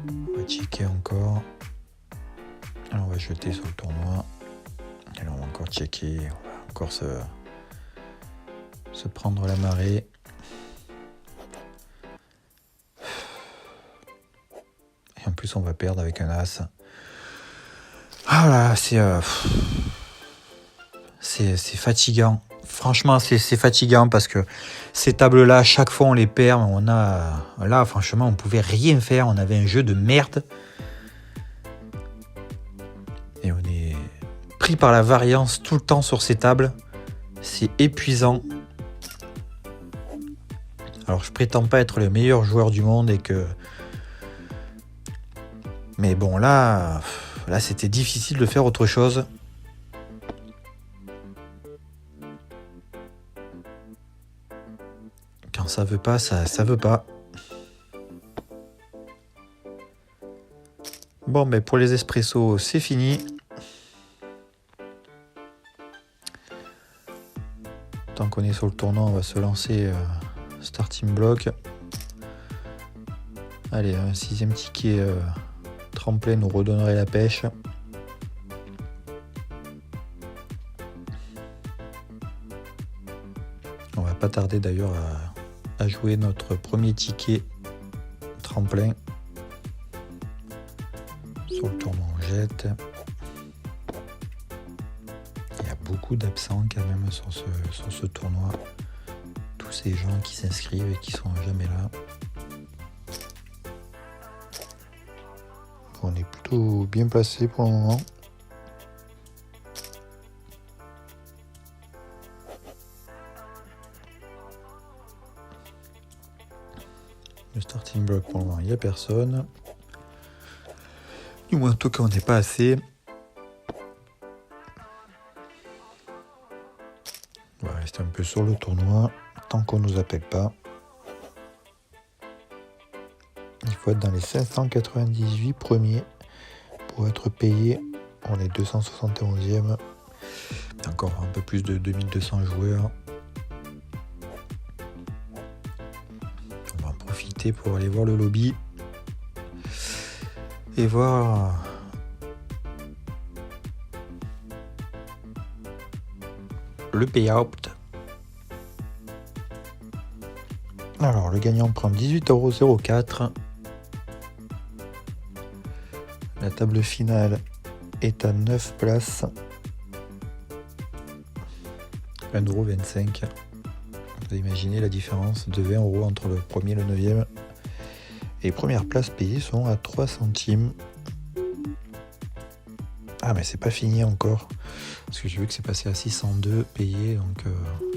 On va checker encore. Alors on va jeter sur le tournoi. Et là on va encore checker. On va encore se prendre la marée. Et en plus on va perdre avec un as. Ah là, c'est fatigant. Franchement, c'est fatigant parce que ces tables-là, à chaque fois on les perd. Là, franchement, on pouvait rien faire. On avait un jeu de merde. Et on est pris par la variance tout le temps sur ces tables. C'est épuisant. Alors, je prétends pas être le meilleur joueur du monde et que... Mais bon, là c'était difficile de faire autre chose. Quand ça veut pas, ça veut pas. Bon, mais pour les espressos, c'est fini. Tant qu'on est sur le tournoi, on va se lancer starting block. Allez, un 6e ticket tremplin nous redonnerait la pêche. On va pas tarder d'ailleurs à jouer notre premier ticket tremplin. Sur le tournoi, on jette. Il y a beaucoup d'absents quand même sur ce tournoi. Tous ces gens qui s'inscrivent et qui sont jamais là. On est plutôt bien placé pour le moment. Le starting block pour le moment, il n'y a personne. Du moins, en tout cas, on n'est pas assez. On va rester un peu sur le tournoi tant qu'on ne nous appelle pas. Il faut être dans les 598 premiers pour être payé. On est 271e. Encore un peu plus de 2200 joueurs. On va en profiter pour aller voir le lobby. Et voir le payout. Alors le gagnant prend 18,04 €. La table finale est à 9 places. 1,25 €. Vous imaginez la différence de 20 € entre le premier et le 9e. Et les premières places payées sont à 3 centimes. Ah mais c'est pas fini encore. Parce que j'ai vu que c'est passé à 602 payés. Donc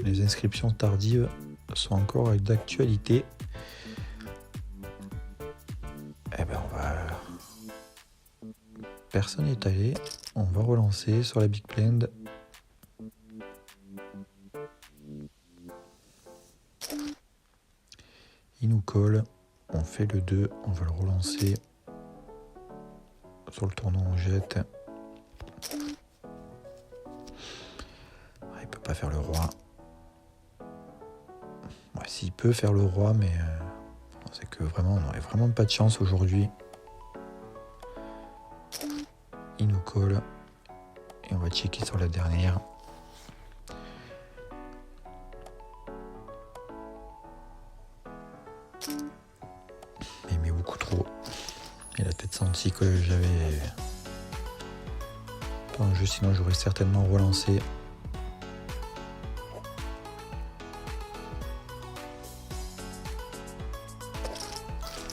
les inscriptions tardives sont encore d'actualité. Eh ben personne n'est allé. On va relancer sur la big blind. Il nous colle. On fait le 2. On va le relancer. Sur le tournant, on jette. Il peut pas faire le roi. Ouais, s'il peut faire le roi, mais c'est que vraiment, on n'aurait vraiment pas de chance aujourd'hui. Il nous colle. Et on va checker sur la dernière. Il met beaucoup trop. Il a peut-être senti que j'avais pas un jeu, sinon j'aurais certainement relancé.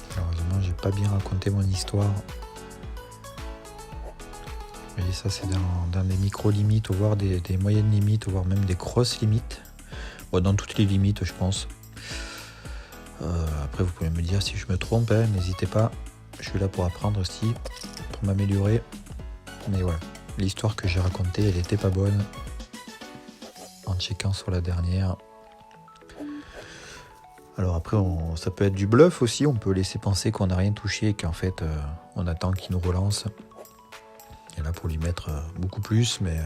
Malheureusement, j'ai pas bien raconté mon histoire. Vous voyez, ça c'est dans des micro-limites, voire des moyennes limites, voire même des grosses limites. Bon, dans toutes les limites, je pense. Après, vous pouvez me dire si je me trompe, hein, n'hésitez pas. Je suis là pour apprendre aussi, pour m'améliorer. Mais voilà, l'histoire que j'ai racontée, elle était pas bonne. En checkant sur la dernière. Alors après, ça peut être du bluff aussi. On peut laisser penser qu'on n'a rien touché et qu'en fait, on attend qu'il nous relance. Et là, pour lui mettre beaucoup plus, mais...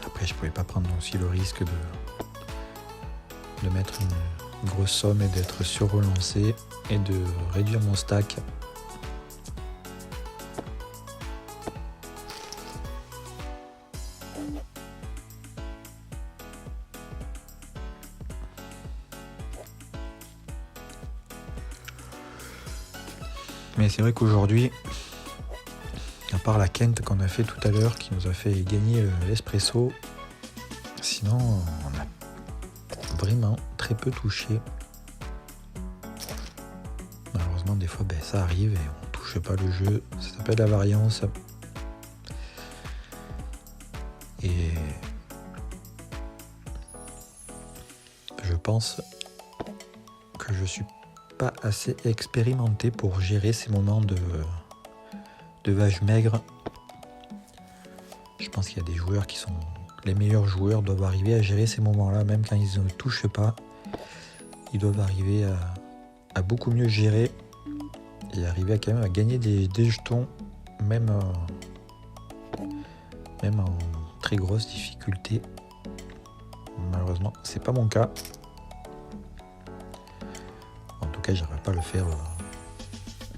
Après, je pouvais pas prendre aussi le risque de mettre une grosse somme et d'être sur-relancé et de réduire mon stack. Mais c'est vrai qu'aujourd'hui, à part la quinte qu'on a fait tout à l'heure qui nous a fait gagner l'espresso, sinon on a vraiment très peu touché. Malheureusement des fois ça arrive et on touche pas le jeu, ça s'appelle la variance. Et je pense que je suis pas assez expérimenté pour gérer ces moments de vache maigre. Je pense qu'il y a des joueurs qui sont les meilleurs joueurs, doivent arriver à gérer ces moments-là, même quand ils ne touchent pas. Ils doivent arriver à beaucoup mieux gérer et arriver quand même à gagner des jetons, même en très grosse difficulté. Malheureusement, c'est pas mon cas. En tout cas, j'arrive pas à le faire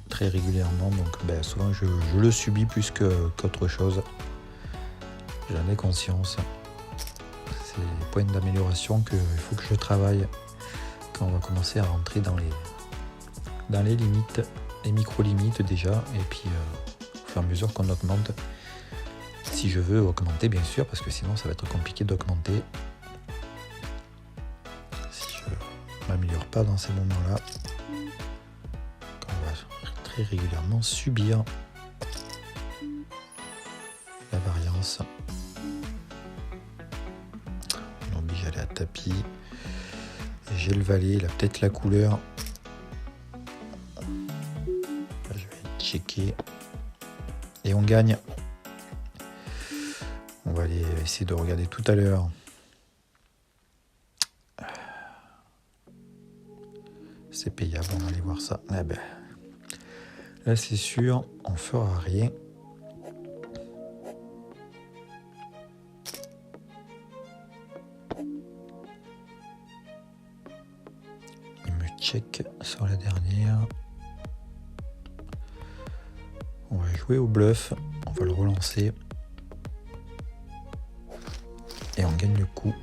très régulièrement, donc souvent je le subis plus qu'autre chose. J'en ai conscience. C'est des points d'amélioration qu'il faut que je travaille quand on va commencer à rentrer dans les limites, les micro-limites déjà, et puis au fur et à mesure qu'on augmente, si je veux augmenter bien sûr, parce que sinon ça va être compliqué d'augmenter si je m'améliore pas dans ces moments-là. On va très régulièrement subir la variance. On est obligé d'aller à tapis. J'ai le valet, il a peut-être la couleur. Là, je vais checker. Et on gagne. On va aller essayer de regarder tout à l'heure. C'est payable, on va aller voir ça. Là, c'est sûr, on fera rien. Il me check sur la dernière. On va jouer au bluff. On va le relancer. Et on gagne le coup.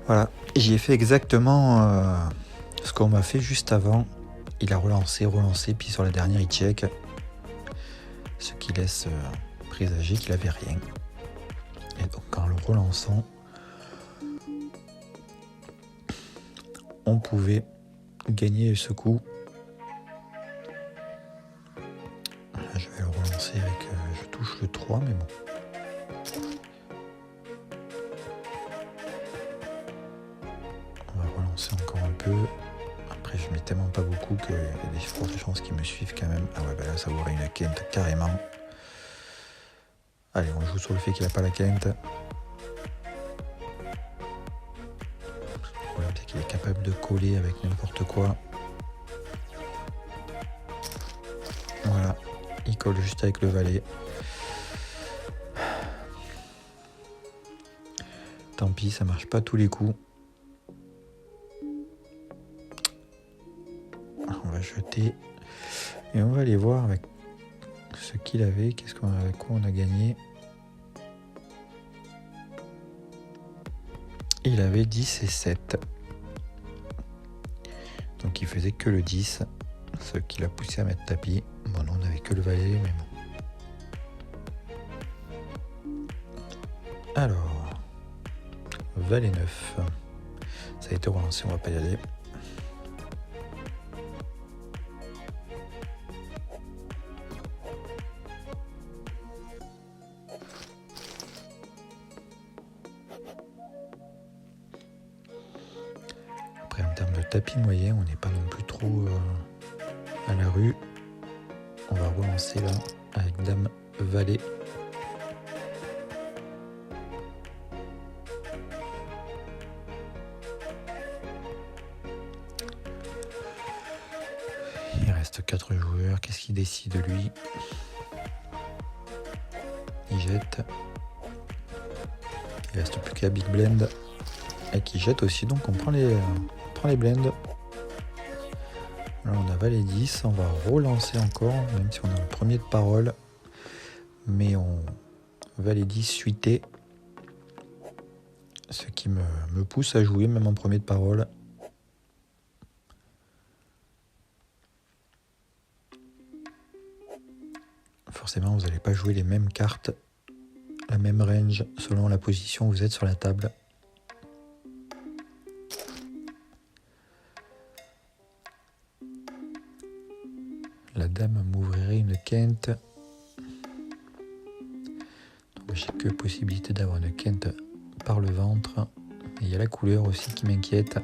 Voilà. J'y ai fait exactement ce qu'on m'a fait juste avant. Il a relancé, puis sur la dernière, il check. Ce qui laisse présager qu'il n'avait rien. Et donc, en le relançant, on pouvait gagner ce coup. Là, je vais le relancer avec... je touche le 3, mais bon. relancer encore un peu. Après, je mets tellement pas beaucoup qu'il y a des fortes chances qu'ils me suivent quand même. Ah ouais, bah là, ça aurait une quinte carrément. Allez, on joue sur le fait qu'il n'a pas la quinte. Le problème, c'est qu'il est capable de coller avec n'importe quoi. Voilà, il colle juste avec le valet. Tant pis, ça marche pas tous les coups. On va jeter et on va aller voir avec ce qu'il avait, avec quoi on a gagné. Il avait 10 et 7. Donc il faisait que le 10, ce qui l'a poussé à mettre tapis. Bon, non, on n'avait que le valet, mais bon. Alors, valet 9. Ça a été relancé, on va pas y aller. Après, en termes de tapis moyen, on n'est pas non plus trop à la rue. On va relancer là avec dame valet. Il reste 4 joueurs. Qu'est-ce qu'il décide lui? Il jette. Il reste plus qu'à Big Blind. Et qui jette aussi, donc on prend les blinds. Là on a valet 10, on va relancer encore, même si on a le premier de parole. Mais on valet 10 suité. Ce qui me pousse à jouer, même en premier de parole. Forcément, vous n'allez pas jouer les mêmes cartes, la même range, selon la position où vous êtes sur la table. La dame m'ouvrirait une quinte. Donc j'ai que possibilité d'avoir une quinte par le ventre. Et il y a la couleur aussi qui m'inquiète.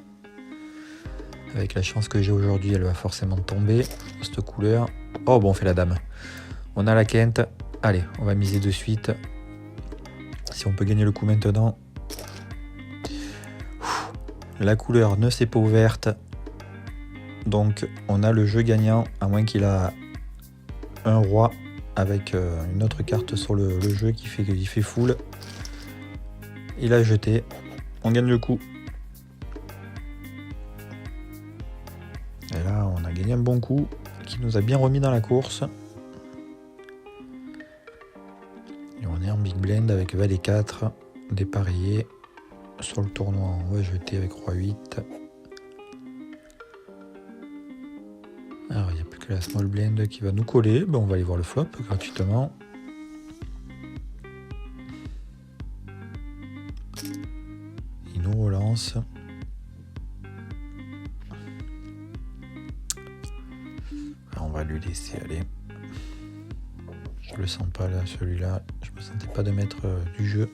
Avec la chance que j'ai aujourd'hui, elle va forcément tomber, cette couleur. Oh bon, on fait la dame. On a la quinte. Allez, on va miser de suite. Si on peut gagner le coup maintenant. La couleur ne s'est pas ouverte. Donc on a le jeu gagnant, à moins qu'il a un roi avec une autre carte sur le jeu qui fait full. Il a jeté. On gagne le coup. Et là, on a gagné un bon coup qui nous a bien remis dans la course. Et on est en big blind avec valet 4, dépareillé. Sur le tournoi, on va jeter avec roi 8. Alors, il n'y a plus que la small blind qui va nous coller. Ben, on va aller voir le flop gratuitement. Il nous relance. Alors, on va lui laisser aller. Je le sens pas là, celui-là. Je me sentais pas de mettre du jeu.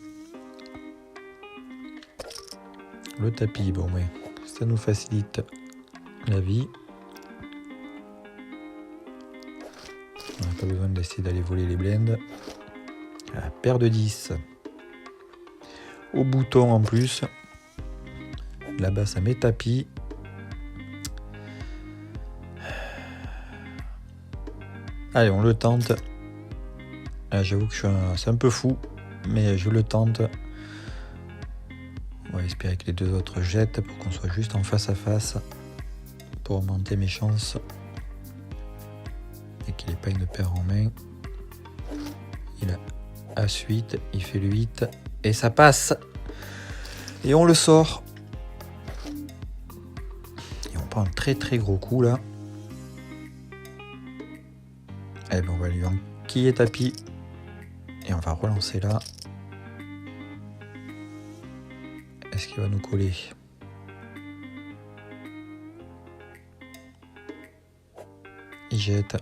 Le tapis, bon, mais ça nous facilite la vie. On n'a pas besoin d'essayer d'aller voler les blinds. La paire de 10. Au bouton en plus. Là-bas, ça met tapis. Allez, on le tente. J'avoue que c'est un peu fou, mais je le tente. On va espérer que les deux autres jettent pour qu'on soit juste en face à face pour augmenter mes chances et qu'il n'ait pas une paire en main. Il a As-8, il fait le 8 et ça passe. Et on le sort. Et on prend un très très gros coup là. Et ben on va lui enquiller tapis et on va relancer là. Est-ce qu'il va nous coller? Il jette.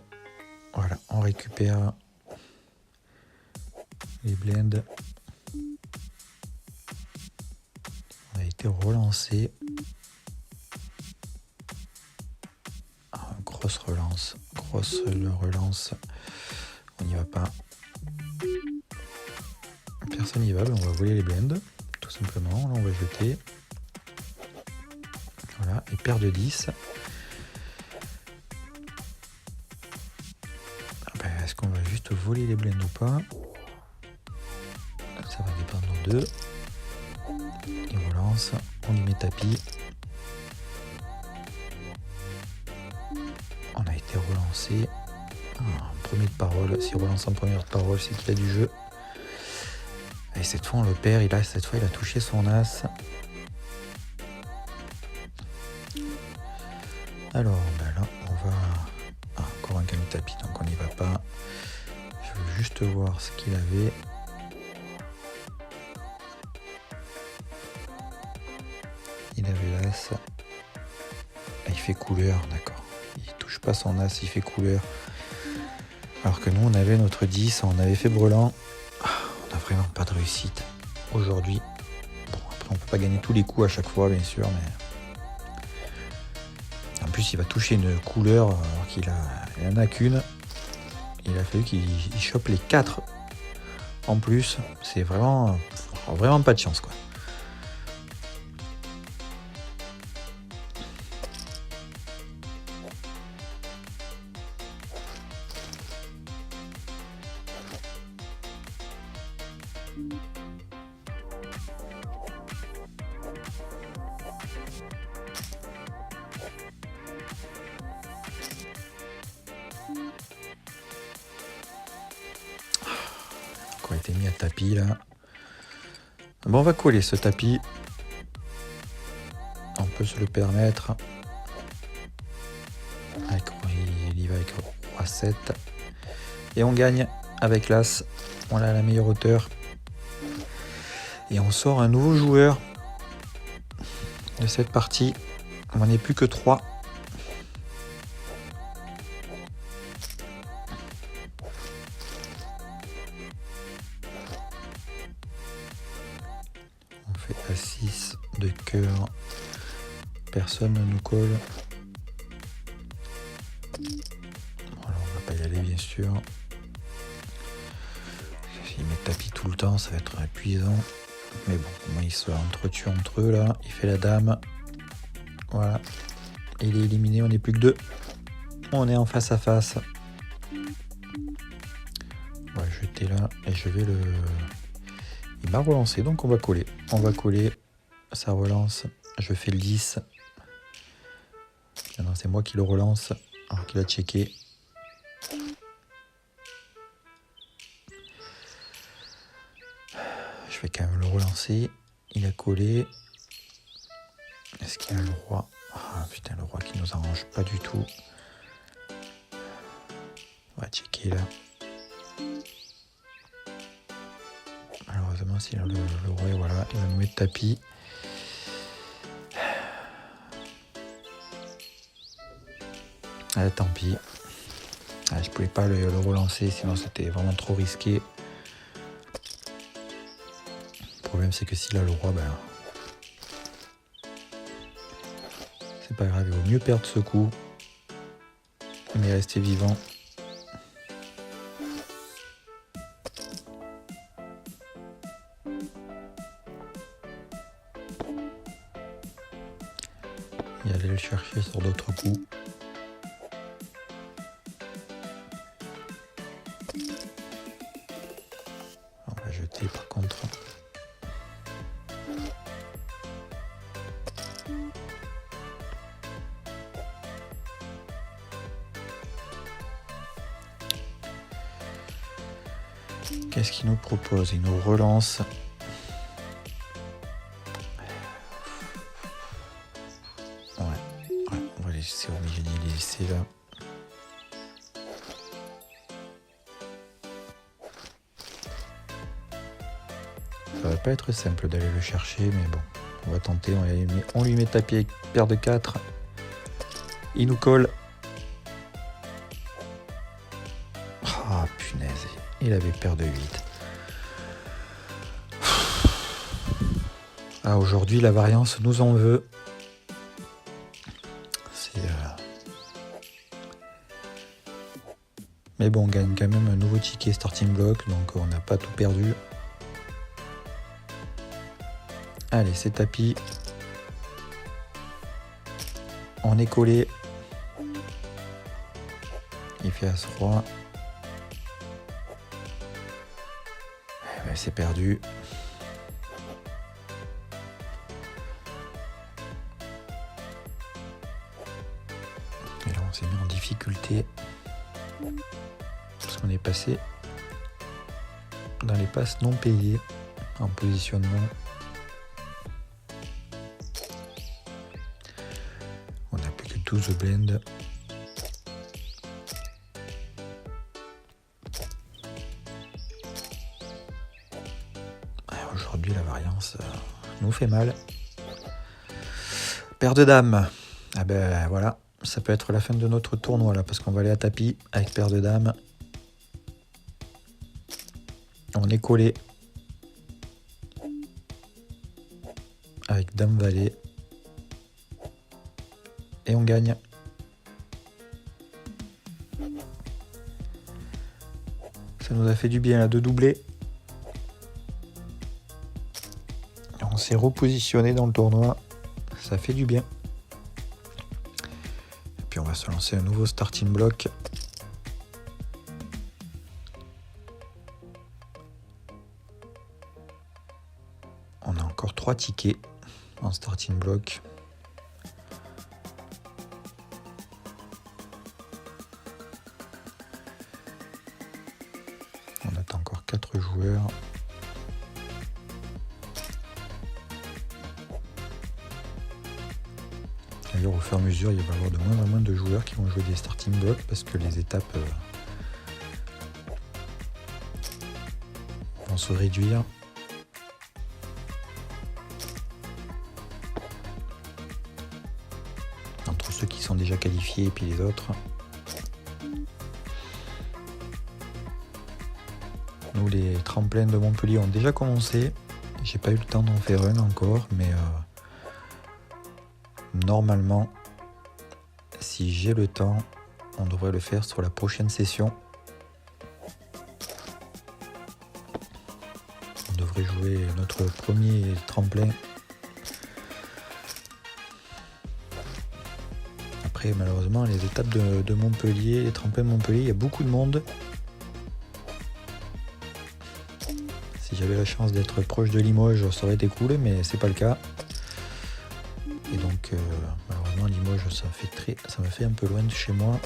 Voilà, on récupère les blinds. On a été relancé. grosse relance. Grosse relance. On n'y va pas. Personne n'y va, ben on va voler les blindes. Tout simplement. Là, on va jeter. Voilà. Et paire de 10. Ben, est-ce qu'on va juste voler les blindes ou pas? Ça va dépendre d'eux. Il relance. On y met tapis. On a été relancé. Premier de parole. S'il relance en première de parole, c'est qu'il a du jeu. Et cette fois, on le perd. Cette fois, il a touché son as. Alors, ben là, on va... encore un camion tapis, donc on n'y va pas. Je veux juste voir ce qu'il avait. Il avait l'as. Il fait couleur, d'accord. Il touche pas son as, il fait couleur. Alors que nous, on avait notre 10, on avait fait brelan. On n'a vraiment pas de réussite aujourd'hui. Bon, après, on peut pas gagner tous les coups à chaque fois, bien sûr, mais... En plus, il va toucher une couleur alors qu'il en a qu'une. Il a fallu qu'il chope les 4 en plus. C'est vraiment pas de chance, quoi. Qui a été mis à tapis là. Bon, on va coller ce tapis. On peut se le permettre. Il y va avec roi 7. Et on gagne avec l'as. On a la meilleure hauteur. Et on sort un nouveau joueur de cette partie. On n'en est plus que 3. On fait A6 de cœur. Personne ne nous colle. Alors on va pas y aller, bien sûr. S'il met tapis tout le temps, ça va être épuisant. Mais bon, au moins ils se entretuent entre eux là. Il fait la dame. Voilà. Il est éliminé, on n'est plus que 2. On est en face à face. On va jeter là et je vais le... Il m'a relancé, donc on va coller. On va coller. Ça relance. Je fais le 10. Non, c'est moi qui le relance. Alors qu'il a checké. Je vais quand même le relancer. Il a collé. Est-ce qu'il y a le roi? Ah putain, le roi qui nous arrange pas du tout. On va checker là. Malheureusement, s'il a le roi, voilà, il va nous mettre tapis. Ah, tant pis. Je pouvais pas le relancer, sinon c'était vraiment trop risqué. Le problème, c'est que s'il a le roi, ben... c'est pas grave, il vaut mieux perdre ce coup. Mais rester vivant. Et aller le chercher sur d'autres coups. On va jeter par contre. Qu'est-ce qu'il nous propose? Il nous relance. Ouais, on va laisser au milieu, les laisser là. Ça va pas être simple d'aller le chercher, mais bon, on va tenter. On lui met tapis avec paire de 4. Il nous colle. Ah punaise, il avait paire de 8. Ah, aujourd'hui, la variance nous en veut. Mais bon, on gagne quand même un nouveau ticket starting block, donc on n'a pas tout perdu. Allez, c'est tapis. On est collé. Il fait As-Roi. C'est perdu. Et là, on s'est mis en difficulté. Parce qu'on est passé dans les passes non payées en positionnement. On n'a plus que 12 blends. Aujourd'hui, la variance nous fait mal. Paire de dames. Ah ben voilà, ça peut être la fin de notre tournoi là, parce qu'on va aller à tapis avec paire de dames. On est collé avec dame valet et on gagne. Ça nous a fait du bien là de doubler. On s'est repositionné dans le tournoi, ça fait du bien. Et puis on va se lancer un nouveau starting block. On a encore 3 tickets en starting block. On attend encore 4 joueurs. D'ailleurs, au fur et à mesure, il va y avoir de moins en moins de joueurs qui vont jouer des starting blocks parce que les étapes vont se réduire. Entre ceux qui sont déjà qualifiés et puis les autres. Nous, les tremplins de Montpellier ont déjà commencé. J'ai pas eu le temps d'en faire un encore, mais normalement, si j'ai le temps, on devrait le faire sur la prochaine session. On devrait jouer notre premier tremplin. Après, malheureusement, les étapes de Montpellier, les tremplins de Montpellier, il y a beaucoup de monde. Si j'avais la chance d'être proche de Limoges, ça aurait été cool, mais c'est pas le cas. Et donc, malheureusement, Limoges, ça me fait un peu loin de chez moi.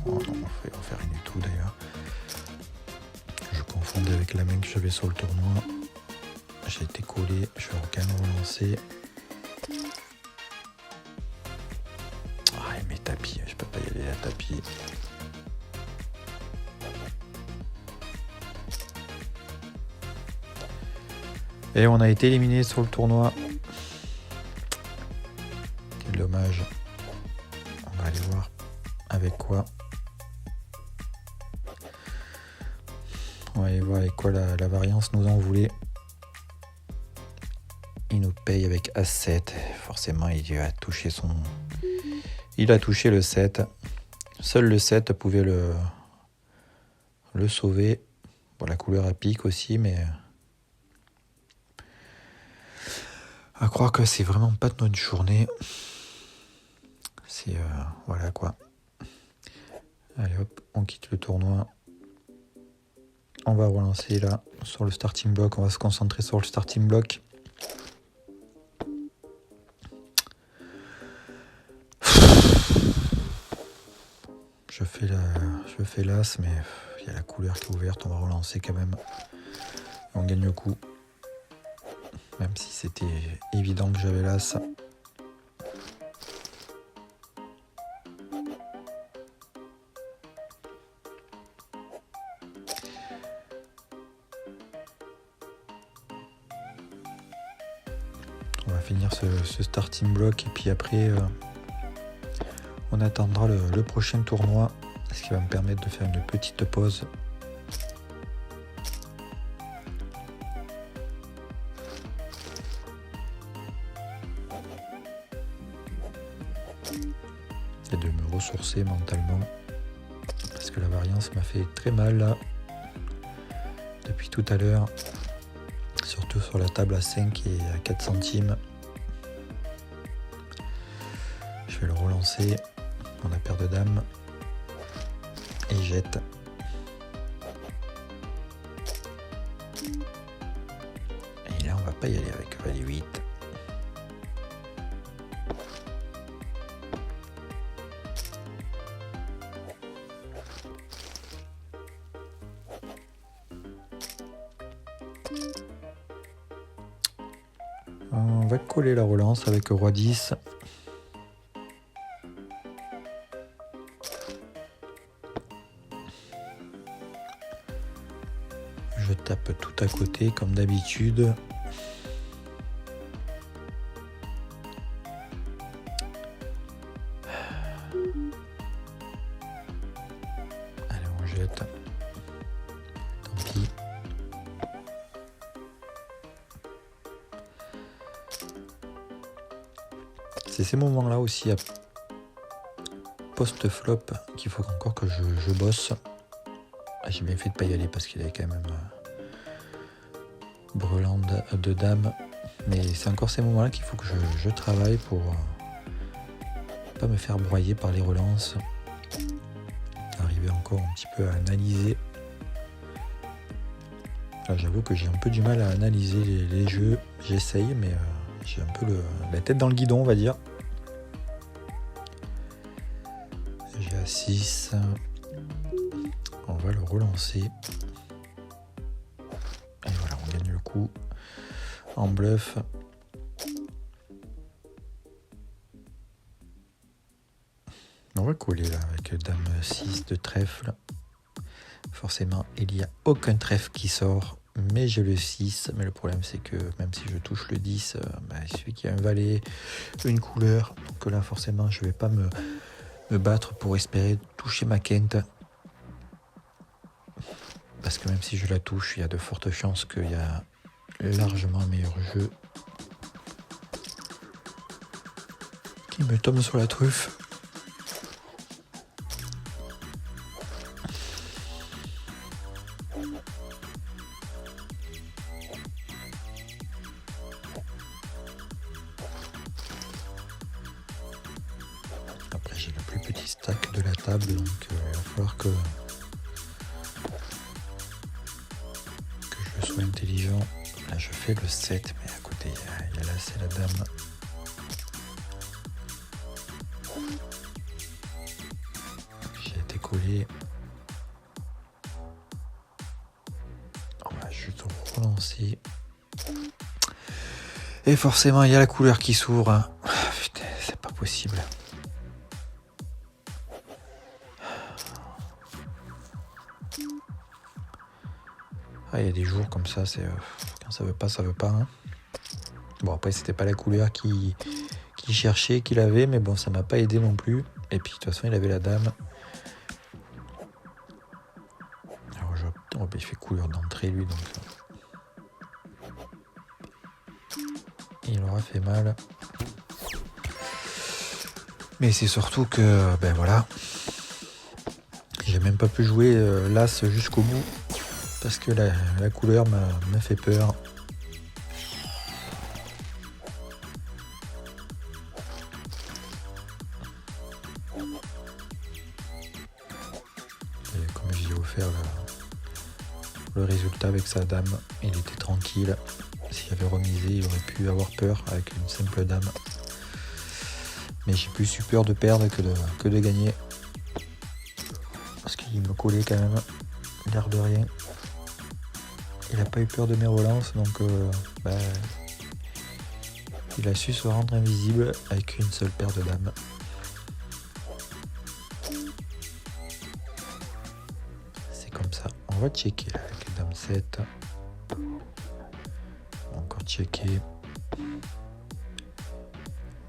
On va faire rien du tout d'ailleurs. Je confondais avec la main que j'avais sur le tournoi. J'ai été collé, je vais quand même relancer. Ah, et mes tapis, je peux pas y aller à tapis. Et on a été éliminé sur le tournoi. Quel dommage. On va aller voir avec quoi. On va aller voir avec quoi la variance nous en voulait. Il nous paye avec As-7. Forcément, il a touché le 7. Seul le 7 pouvait le sauver. Bon, la couleur à pique aussi, mais à croire que c'est vraiment pas de notre journée. C'est voilà quoi. Allez hop, on quitte le tournoi. On va relancer là sur le starting block. On va se concentrer sur le starting block. Je fais l'as, mais il y a la couleur qui est ouverte. On va relancer quand même. On gagne le coup. Même si c'était évident que j'avais l'as. On va finir ce starting block et puis après on attendra le prochain tournoi, ce qui va me permettre de faire une petite pause. ressourcer mentalement. Parce que la variance m'a fait très mal là. Depuis tout à l'heure. Surtout sur la table à 5 et à 4 centimes. Je vais le relancer. On a paire de dames. Et jette. Et là on va pas y aller avec valet 8. On va coller la relance avec roi 10. Je tape tout à côté comme d'habitude. Allez, on jette. Tant pis. C'est ces moments-là aussi, à post-flop, qu'il faut encore que je bosse. J'ai bien fait de pas y aller parce qu'il avait quand même brelan de dames. Mais c'est encore ces moments-là qu'il faut que je travaille pour pas me faire broyer par les relances. Arriver encore un petit peu à analyser. Là, j'avoue que j'ai un peu du mal à analyser les jeux. J'essaye, mais j'ai un peu la tête dans le guidon, on va dire. J'ai à 6. On va le relancer. Et voilà, on gagne le coup. En bluff. On va coller là avec dame 6 de trèfle. Forcément, il n'y a aucun trèfle qui sort. Mais j'ai le 6. Mais le problème, c'est que même si je touche le 10, il suffit qu'il y ait un valet, une couleur. Donc là, forcément, je ne vais pas me battre pour espérer toucher ma quinte. Parce que même si je la touche, il y a de fortes chances qu'il y a largement un meilleur jeu qui me tombe sur la truffe. Après, j'ai le plus petit stack de la table, donc il va falloir que je sois intelligent. Là, je fais le 7, mais à côté, il y a là, c'est la dame. J'ai été collé. On va juste relancer. Et forcément, il y a la couleur qui s'ouvre. Hein. Putain, c'est pas possible. Ah, il y a des jours comme ça, c'est quand ça veut pas, ça veut pas. Hein. Bon, après, c'était pas la couleur qu'il cherchait, qu'il avait, mais bon, ça m'a pas aidé non plus. Et puis, de toute façon, il avait la dame. Alors, il fait couleur d'entrée, lui, donc il aura fait mal. Mais c'est surtout que, ben voilà, j'ai même pas pu jouer l'as jusqu'au bout. Parce que la couleur m'a fait peur. Et comme j'ai offert le résultat avec sa dame, il était tranquille. S'il avait remisé, il aurait pu avoir peur avec une simple dame. Mais j'ai plus eu peur de perdre que de gagner. Parce qu'il me collait quand même, l'air de rien. Il n'a pas eu peur de mes relances, donc il a su se rendre invisible avec une seule paire de dames. C'est comme ça. On va checker là, avec dame 7. Encore checker.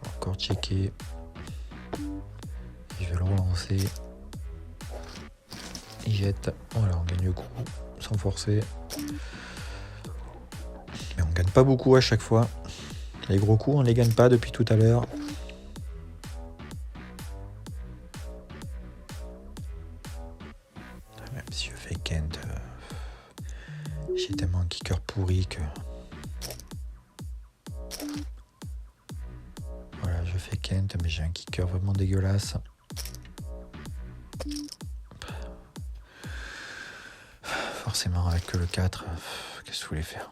Encore checker. Je vais le relancer. Il jette. Voilà, on gagne le coup sans forcer. Mais on gagne pas beaucoup à chaque fois. Les gros coups, on les gagne pas depuis tout à l'heure. J'ai tellement un kicker pourri que... Voilà, je fais Kent, mais j'ai un kicker vraiment dégueulasse. Forcément, avec que le 4, qu'est-ce que vous voulez faire?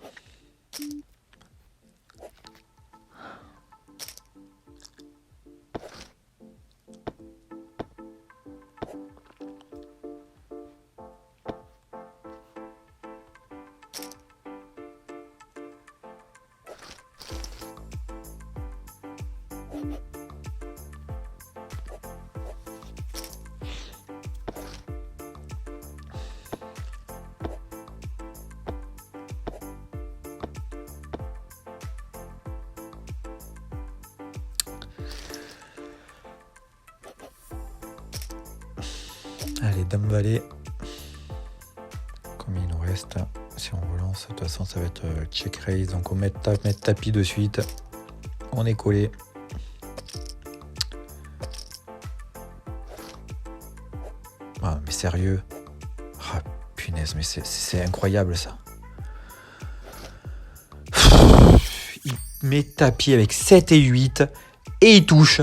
Allez, Dame Valet. Combien il nous reste? Si on relance, de toute façon, ça va être check raise. Donc, on met tapis de suite. On est collé. Ah, mais sérieux? Ah, punaise, mais c'est incroyable, ça. Il met tapis avec 7 et 8. Et il touche.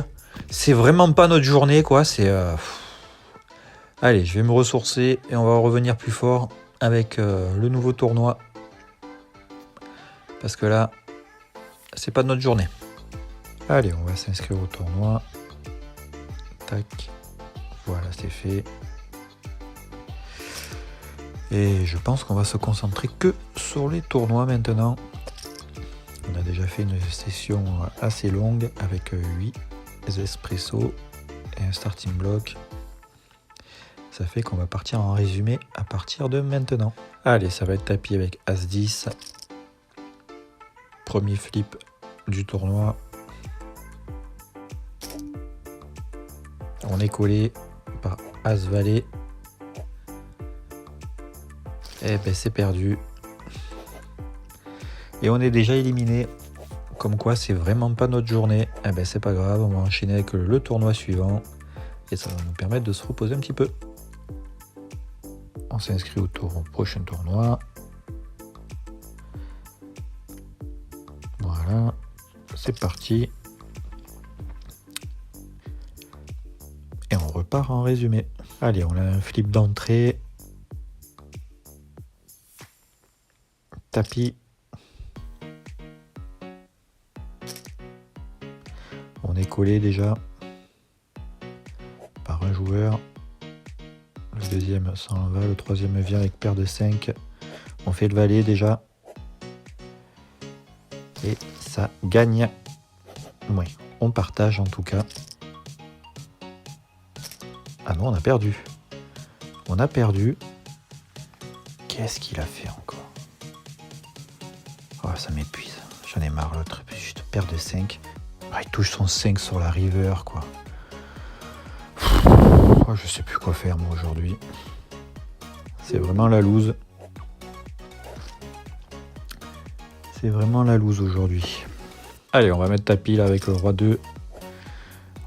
C'est vraiment pas notre journée, quoi. C'est... Allez, je vais me ressourcer et on va revenir plus fort avec le nouveau tournoi. Parce que là, c'est pas notre journée. Allez, on va s'inscrire au tournoi. Tac. Voilà, c'est fait. Et je pense qu'on va se concentrer que sur les tournois maintenant. On a déjà fait une session assez longue avec 8 espressos et un starting block. Ça fait qu'on va partir en résumé à partir de maintenant. Allez, ça va être tapis avec As-10. Premier flip du tournoi. On est collé par As-Valet. Et ben c'est perdu. Et on est déjà éliminé. Comme quoi c'est vraiment pas notre journée. Et ben c'est pas grave, on va enchaîner avec le tournoi suivant. Et ça va nous permettre de se reposer un petit peu. On s'inscrit au prochain tournoi. Voilà, c'est parti. Et on repart en résumé. Allez, on a un flip d'entrée. Tapis. On est collé déjà par un joueur. Le deuxième s'en va, le troisième vient avec paire de 5. On fait le valet déjà. Et ça gagne. Oui, on partage en tout cas. Ah non, on a perdu. On a perdu. Qu'est-ce qu'il a fait encore? Oh, ça m'épuise. J'en ai marre, l'autre. Juste paire de 5. Ah, il touche son 5 sur la river, quoi. Oh, je sais plus quoi faire, moi, aujourd'hui. C'est vraiment la loose. C'est vraiment la loose aujourd'hui. Allez, on va mettre tapis là avec le roi 2.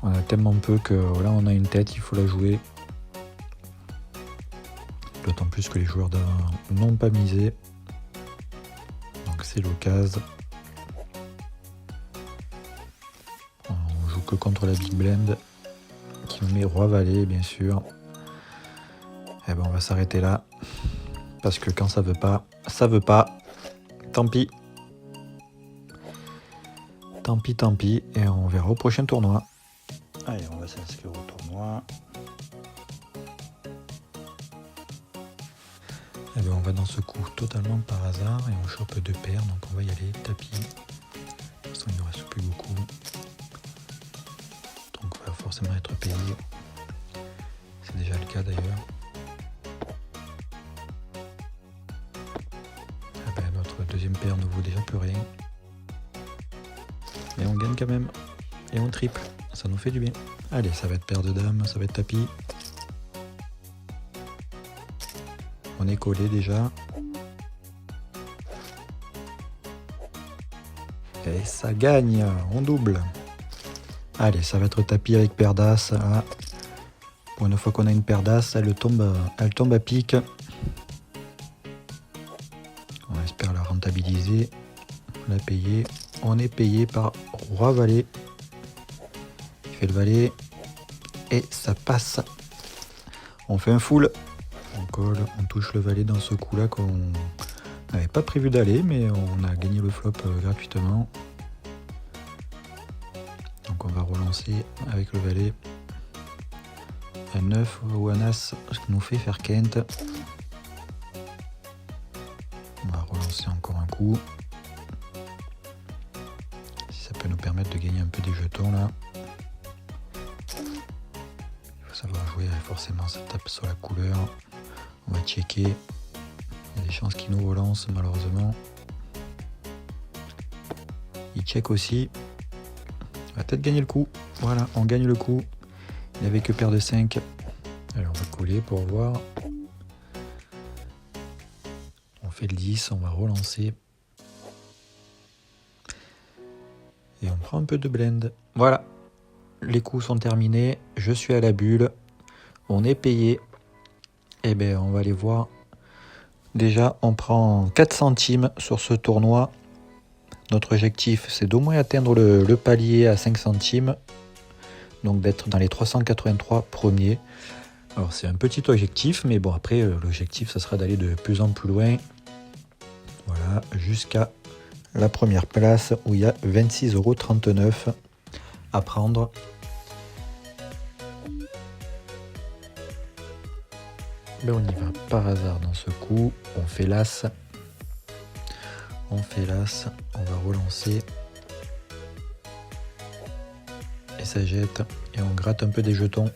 On a tellement peu que là, on a une tête, il faut la jouer. D'autant plus que les joueurs d'avant n'ont pas misé. Donc c'est l'occasion. On joue que contre la Big Blend. Qui nous met roi valet, bien sûr. Et ben on va s'arrêter là. Parce que quand ça veut pas, ça veut pas. Tant pis. Tant pis, tant pis. Et on verra au prochain tournoi. Allez, on va s'inscrire au tournoi. Et bien, on va dans ce coup totalement par hasard et on chope 2 paires. Donc on va y aller, tapis. De toute façon, il ne reste plus beaucoup. Donc il va forcément être payé. C'est déjà le cas d'ailleurs. Ah ben, notre deuxième paire ne vaut déjà plus rien. Mais on gagne quand même. Et on triple. Ça nous fait du bien. Allez, ça va être paire de dames, ça va être tapis. On est collé déjà. Et ça gagne. On double. Allez, ça va être tapis avec paire d'as. Là. Pour une fois qu'on a une paire d'as, elle tombe à pic. On espère la rentabiliser. On l'a payé. On est payé par Roi Valet. Il fait le valet. Et ça passe. On fait un full. On colle, on touche le valet dans ce coup-là qu'on n'avait pas prévu d'aller, mais on a gagné le flop gratuitement. Donc on va relancer avec le valet. Un 9 ou un as, ce qui nous fait faire quinte. On va relancer encore un coup. Si ça peut nous permettre de gagner un peu des jetons là. Il faut savoir jouer, forcément ça tape sur la couleur. On va checker. Il y a des chances qu'il nous relance malheureusement. Il check aussi. On va peut-être gagner le coup. Voilà, on gagne le coup. Il n'avait que paire de 5. Alors on va coller pour voir. On fait le 10, on va relancer. Et on prend un peu de blend. Voilà, les coups sont terminés. Je suis à la bulle. On est payé. Et bien on va aller voir. Déjà on prend 4 centimes sur ce tournoi. Notre objectif c'est d'au moins atteindre le palier à 5 centimes. Donc d'être dans les 383 premiers. Alors c'est un petit objectif, mais bon après l'objectif ça sera d'aller de plus en plus loin. Voilà, jusqu'à la première place où il y a 26,39 € à prendre. Ben on y va par hasard dans ce coup, on fait l'as. On fait l'as, on va relancer. Et ça jette, et on gratte un peu des jetons.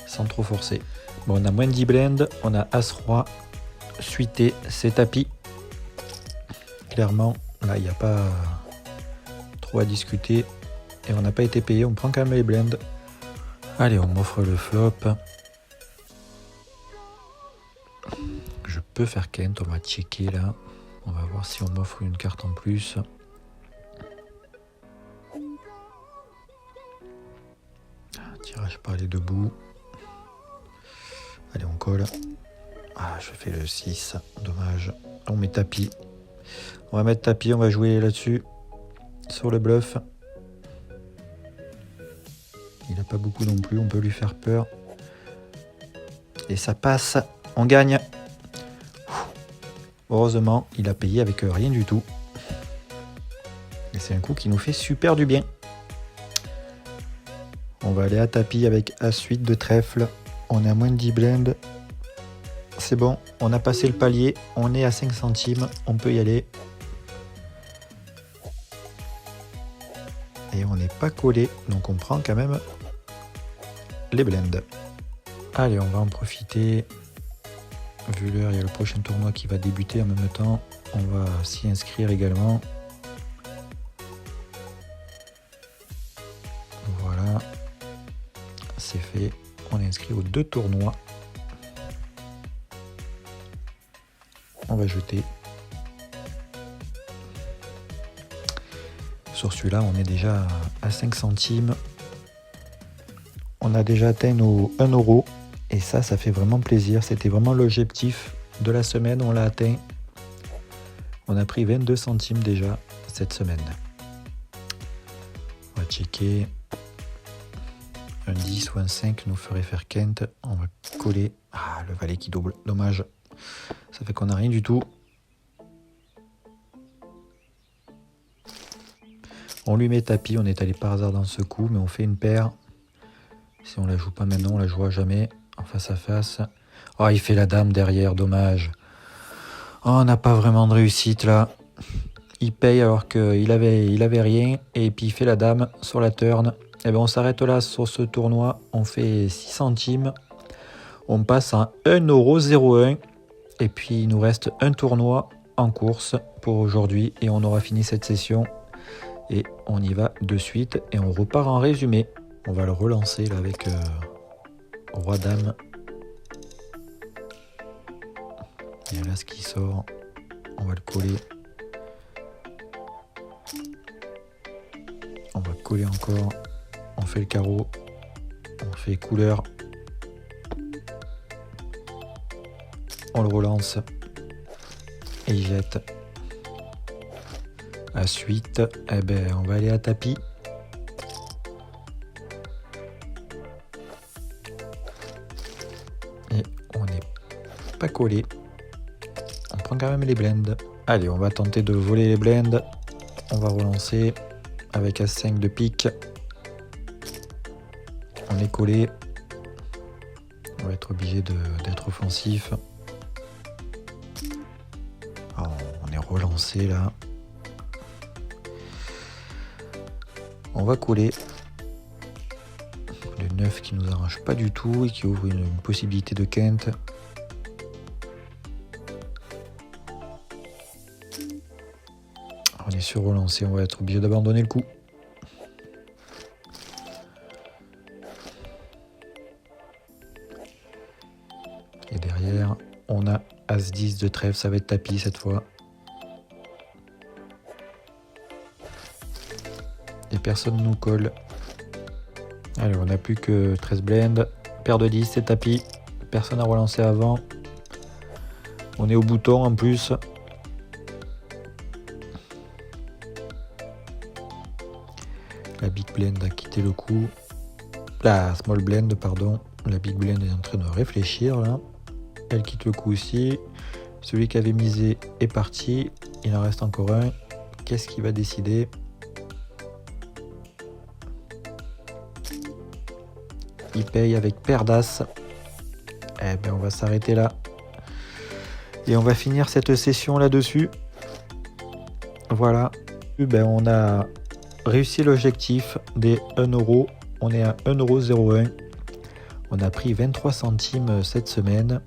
Sans trop forcer. Bon, on a moins de 10 blends, on a As-Roi, suité, c'est tapis. Clairement, là, il n'y a pas trop à discuter. Et on n'a pas été payé, on prend quand même les blends. Allez, on m'offre le flop. Je peux faire quinte, on va checker là. On va voir si on m'offre une carte en plus. Tirage par les deux bouts. Allez, on colle. Ah, je fais le 6. Dommage. On met tapis. On va mettre tapis, on va jouer là-dessus. Sur le bluff. Il n'a pas beaucoup non plus, on peut lui faire peur. Et ça passe. On gagne. Heureusement, il a payé avec rien du tout. Et c'est un coup qui nous fait super du bien. On va aller à tapis avec As-8 de trèfle. On est à moins de 10 blends. C'est bon, on a passé le palier. On est à 5 centimes. On peut y aller. Et on n'est pas collé. Donc on prend quand même les blends. Allez, on va en profiter. Vu l'heure, il y a le prochain tournoi qui va débuter en même temps. On va s'y inscrire également. Voilà. C'est fait. On est inscrit aux 2 tournois. On va jeter. Sur celui-là, on est déjà à 5 centimes. On a déjà atteint nos 1 €. Et ça fait vraiment plaisir. C'était vraiment l'objectif de la semaine. On l'a atteint. On a pris 22 centimes déjà cette semaine. On va checker. Un 10 ou un 5 nous ferait faire quinte. On va coller. Ah, le valet qui double. Dommage. Ça fait qu'on n'a rien du tout. On lui met tapis. On est allé par hasard dans ce coup. Mais on fait une paire. Si on la joue pas maintenant, on la jouera jamais. En face à face. Oh, il fait la dame derrière. Dommage. Oh, on n'a pas vraiment de réussite là. Il paye alors qu'il avait rien. Et puis il fait la dame sur la turn. Et bien on s'arrête là sur ce tournoi. On fait 6 centimes. On passe à 1,01 €. Et puis il nous reste un tournoi en course pour aujourd'hui. Et on aura fini cette session. Et on y va de suite. Et on repart en résumé. On va le relancer là avec Roi-Dame. Il y a l'As qui sort. On va le coller. On va coller encore. On fait le carreau. On fait couleur. On le relance. et il jette. Ensuite, eh ben, on va aller à tapis. Et on n'est pas collé. On prend quand même les blindes. Allez, on va tenter de voler les blindes. On va relancer avec As-5 de pique. On est collé. On va être obligé d'être offensif. Alors, on est relancé là. On va coller le 9 qui nous arrange pas du tout et qui ouvre une possibilité de quinte. On est sur relancé, on va être obligé d'abandonner le coup. Et derrière, on a As-10 de trèfle, ça va être tapis cette fois. Et personne nous colle. Allez, on n'a plus que 13 blindes. Paire de 10, c'est tapis. Personne n'a relancé avant. On est au bouton en plus. La big blind a quitté le coup. La small blind, pardon. La big blind est en train de réfléchir là. Elle quitte le coup aussi. Celui qui avait misé est parti. Il en reste encore un. Qu'est-ce qu'il va décider ? Il paye avec paire d'As. Eh bien, on va s'arrêter là. Et on va finir cette session là-dessus. Voilà. Ben, on a réussi l'objectif des 1 €. On est à 1,01 €. On a pris 23 centimes cette semaine.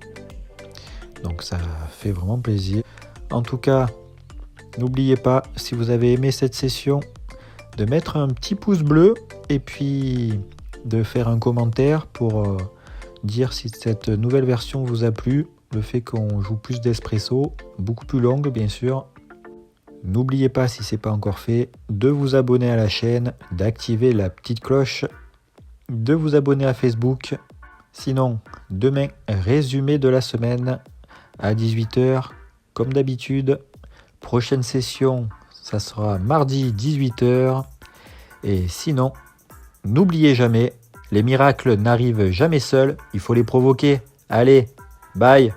Donc ça fait vraiment plaisir. En tout cas, n'oubliez pas, si vous avez aimé cette session, de mettre un petit pouce bleu et puis de faire un commentaire pour dire si cette nouvelle version vous a plu. Le fait qu'on joue plus d'espresso, beaucoup plus longue bien sûr. N'oubliez pas, si ce n'est pas encore fait, de vous abonner à la chaîne, d'activer la petite cloche, de vous abonner à Facebook. Sinon, demain, résumé de la semaine à 18 h, comme d'habitude. Prochaine session, ça sera mardi 18 h. Et sinon, n'oubliez jamais, les miracles n'arrivent jamais seuls, il faut les provoquer. Allez, bye!